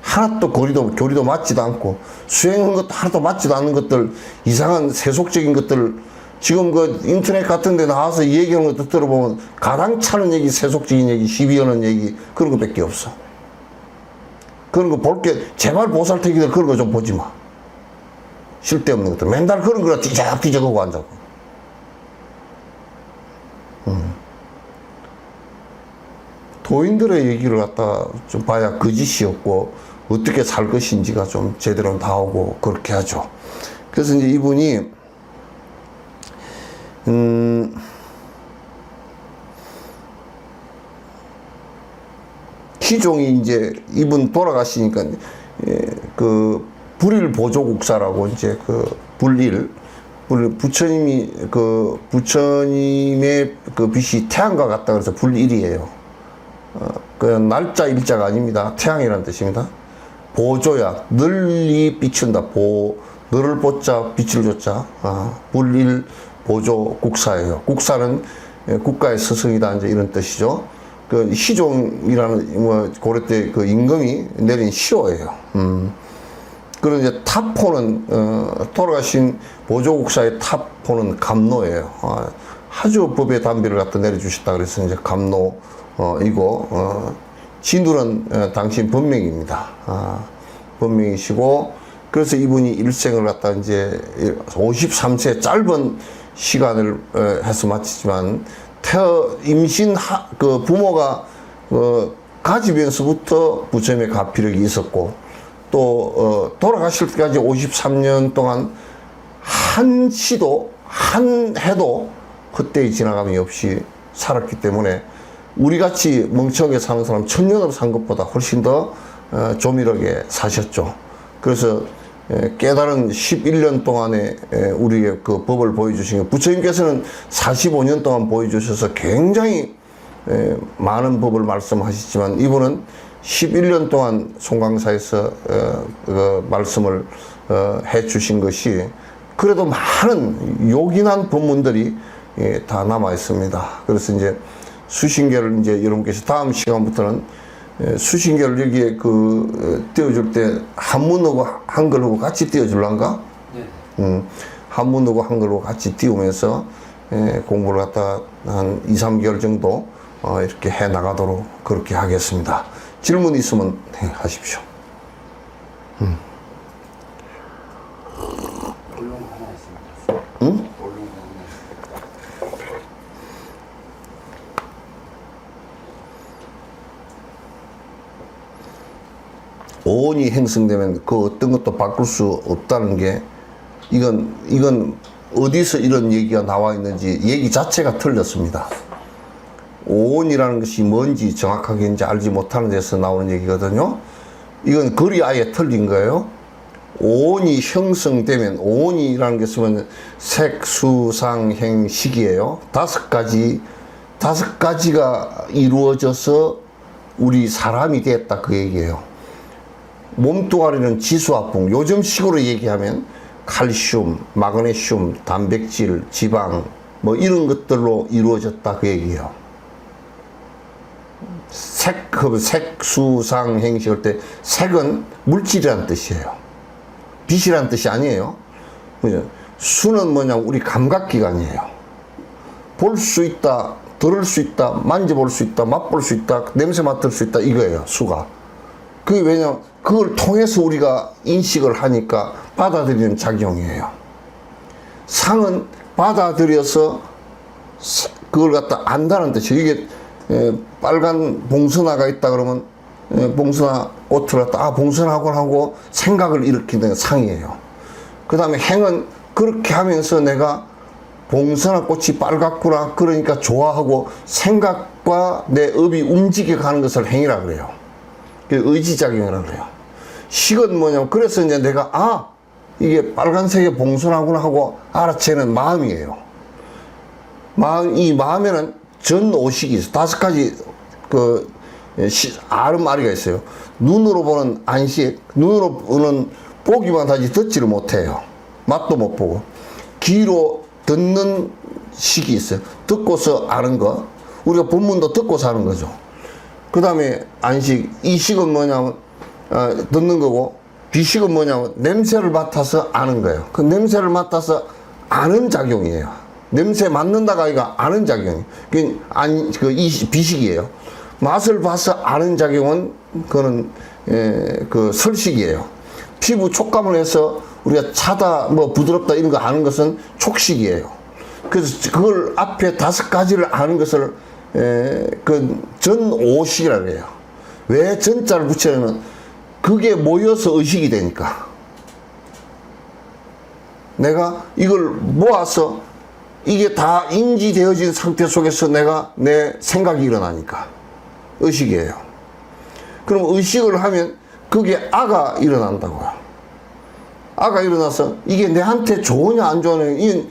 하나도 교리도 맞지도 않고, 수행한 것도 하나도 맞지도 않는 것들, 이상한 세속적인 것들, 지금 그 인터넷 같은 데 나와서 얘기하는 것도 들어보면 가당 차는 얘기, 세속적인 얘기, 시비하는 얘기, 그런 거 밖에 없어. 그런 거 볼 게, 제발 보살태기들 그런 거 좀 보지 마. 쓸데없는 것들. 맨날 그런 거라 뒤적하고 앉아고. 도인들의 얘기를 갖다 좀 봐야 거짓이었고 어떻게 살 것인지가 좀 제대로 나오고 그렇게 하죠. 그래서 이제 이분이 희종이 이제 이분 돌아가시니까 그 불일 보조국사라고 이제 부처님의 그 빛이 태양과 같다 그래서 불일이에요. 그 날짜 일자가 아닙니다. 태양이라는 뜻입니다. 보조야. 널리 비춘다. 너를 보자 빛을 줬자. 불일 보조 국사예요. 국사는 국가의 스승이다 이제 이런 뜻이죠. 그 희종이라는 고려 때 그 임금이 내린 시호예요. 그런 이제 타포는 돌아가신 보조국사의 타포는 감노예요. 아주 법의 담비를 갖다 내려주셨다 그래서 이제 감노이고 진두는 당신 본명입니다. 본명이시고 그래서 이분이 일생을 갖다 이제 53세 짧은 시간을 해서 마치지만 그 부모가 가지면서부터 부처님의 가피력이 있었고 또 돌아가실 때까지 53년 동안 한 시도 한 해도 헛되이 지나감이 없이 살았기 때문에 우리같이 멍청하게 사는 사람 1000년을 산 것보다 훨씬 더 조밀하게 사셨죠. 그래서 깨달은 11년 동안에 우리에게 그 법을 보여주신 것, 부처님께서는 45년 동안 보여주셔서 굉장히 많은 법을 말씀하시지만 이분은 11년 동안 송강사에서 그 말씀을 해 주신 것이 그래도 많은 요긴한 법문들이 다 남아 있습니다. 그래서 이제 수신계를 이제 여러분께서 다음 시간부터는 수신계를 여기에 띄워줄 때 한문하고 한글하고 같이 띄워줄란가? 네. 한문하고 한글하고 같이 띄우면서 공부를 갖다 한 2, 3개월 정도 이렇게 해 나가도록 그렇게 하겠습니다. 질문 있으면 하십시오. 하나 있습니다. 응? 오온이 행성되면 그 어떤 것도 바꿀 수 없다는 게 이건 어디서 이런 얘기가 나와 있는지 얘기 자체가 틀렸습니다. 오온이라는 것이 뭔지 정확하게 이제 알지 못하는 데서 나오는 얘기거든요. 이건 글이 아예 틀린 거예요. 오온이 형성되면, 오온이라는 게 쓰면 색, 수, 상, 행, 식이에요. 다섯 가지가 이루어져서 우리 사람이 됐다 그 얘기예요. 몸뚱아리는 지수화풍, 요즘식으로 얘기하면 칼슘, 마그네슘, 단백질, 지방 뭐 이런 것들로 이루어졌다 그 얘기예요. 색, 수, 상, 행식 할 때 색은 물질이라는 뜻이에요. 빛이라는 뜻이 아니에요. 그죠? 수는 뭐냐면 우리 감각기관이에요. 볼 수 있다, 들을 수 있다, 만져볼 수 있다, 맛볼 수 있다, 냄새 맡을 수 있다 이거예요. 수가. 그게 왜냐면 그걸 통해서 우리가 인식을 하니까 받아들이는 작용이에요. 상은 받아들여서 그걸 갖다 안다는 뜻이에요. 이게 빨간 봉선화가 있다 그러면 봉선화 꽃을 갖다 봉선화곤 하고 생각을 일으키는 상이에요. 그 다음에 행은 그렇게 하면서 내가 봉선화 꽃이 빨갛구나 그러니까 좋아하고 생각과 내 업이 움직여 가는 것을 행이라 그래요. 의지작용이라 그래요. 식은 뭐냐면 그래서 이제 내가 이게 빨간색의 봉선화구나 하고 알아채는 마음이에요. 이 마음에는 전오식이 있어요. 5가지 아름아리가 있어요. 눈으로 보는 안식, 눈으로 보는 보기만 하지 듣지를 못해요. 맛도 못 보고. 귀로 듣는 식이 있어요. 듣고서 아는 거. 우리가 본문도 듣고서 아는 거죠. 그 다음에 안식, 이 식은 뭐냐면 듣는 거고, 비식은 뭐냐면 냄새를 맡아서 아는 거예요. 그 냄새를 맡아서 아는 작용이에요. 냄새 맡는다가 아니라 아는 작용이에요. 이 비식이에요. 맛을 봐서 아는 작용은 그거는 그 설식이에요. 피부 촉감을 해서 우리가 차다 뭐 부드럽다 이런 거 아는 것은 촉식이에요. 그래서 그걸 앞에 5가지를 아는 것을 그 전오식이라고 해요. 왜 전자를 붙이냐면 그게 모여서 의식이 되니까. 내가 이걸 모아서 이게 다 인지되어진 상태 속에서 내가 내 생각이 일어나니까 의식이에요. 그럼 의식을 하면 그게 아가 일어난다고요. 아가 일어나서 이게 내한테 좋으냐 안 좋으냐 이건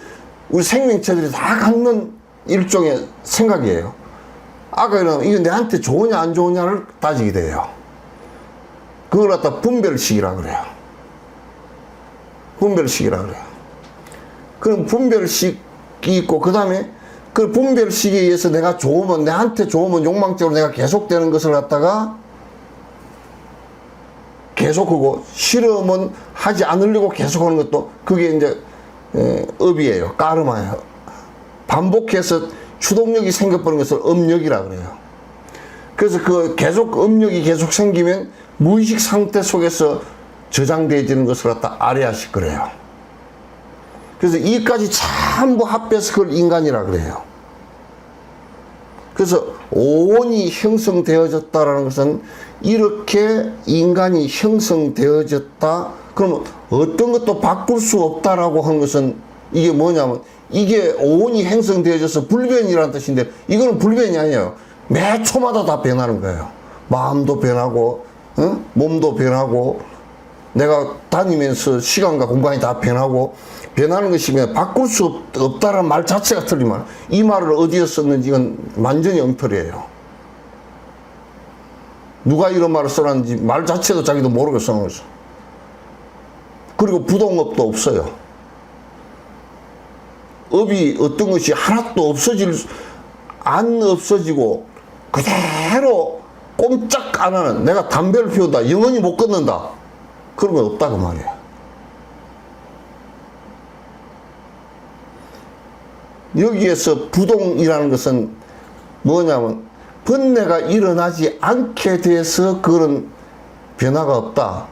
우리 생명체들이 다 갖는 일종의 생각이에요. 아가 일어나면 이게 내한테 좋으냐 안 좋으냐를 따지게 돼요. 그걸 갖다 분별식이라 그래요. 분별식이라 그래요. 그럼 분별식이 있고 그 다음에 그 분별식에 의해서 내가 좋으면 내한테 좋으면 욕망적으로 내가 계속되는 것을 갖다가 계속하고 싫으면 하지 않으려고 계속하는 것도 그게 이제 업이에요. 까르마예요. 반복해서 추동력이 생겨버린 것을 업력이라 그래요. 그래서 그 계속 업력이 계속 생기면 무의식 상태 속에서 저장되어지는 것을 갖다 아래아식 그래요. 그래서 이까지 전부 합해서 그걸 인간이라 그래요. 그래서 오온이 형성되어졌다라는 것은 이렇게 인간이 형성되어졌다. 그러면 어떤 것도 바꿀 수 없다라고 하는 것은 이게 뭐냐면 이게 오온이 형성되어져서 불변이라는 뜻인데 이거는 불변이 아니에요. 매 초마다 다 변하는 거예요. 마음도 변하고, 몸도 변하고, 내가 다니면서 시간과 공간이 다 변하고, 변하는 것이면 바꿀 수 없다라는 말 자체가 틀리면 이 말을 어디에 썼는지 이건 완전히 엉터리예요. 누가 이런 말을 써놨는지 말 자체도 자기도 모르게 써놓은 거죠. 그리고 부동업도 없어요. 업이 어떤 것이 하나도 안 없어지고 그대로 꼼짝 안 하는, 내가 담배를 피운다, 영원히 못 끊는다, 그런 건 없다 그 말이에요. 여기에서 부동이라는 것은 뭐냐면 번뇌가 일어나지 않게 돼서 그런 변화가 없다.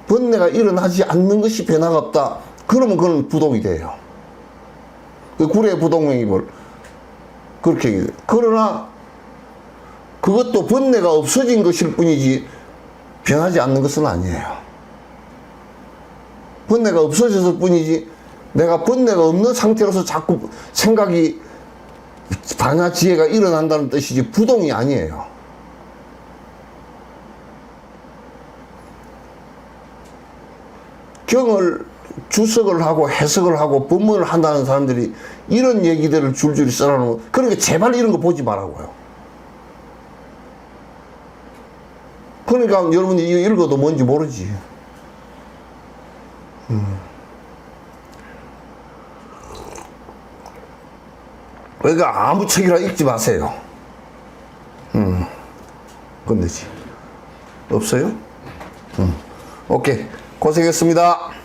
번뇌가 일어나지 않는 것이 변화가 없다. 그러면 그건 부동이 돼요. 그 구례 부동행입을 그렇게 얘기해요. 그러나 그것도 번뇌가 없어진 것일 뿐이지 변하지 않는 것은 아니에요. 번뇌가 없어졌을 뿐이지 내가 번뇌가 없는 상태로서 자꾸 생각이 반야 지혜가 일어난다는 뜻이지 부동이 아니에요. 경을 주석을 하고 해석을 하고 법문을 한다는 사람들이 이런 얘기들을 줄줄이 써놓으면, 그러니까 제발 이런 거 보지 말라고요. 그러니까 여러분이 이거 읽어도 뭔지 모르지. 그러니까 아무 책이라 읽지 마세요. 끝내지. 없어요? 오케이. 고생했습니다.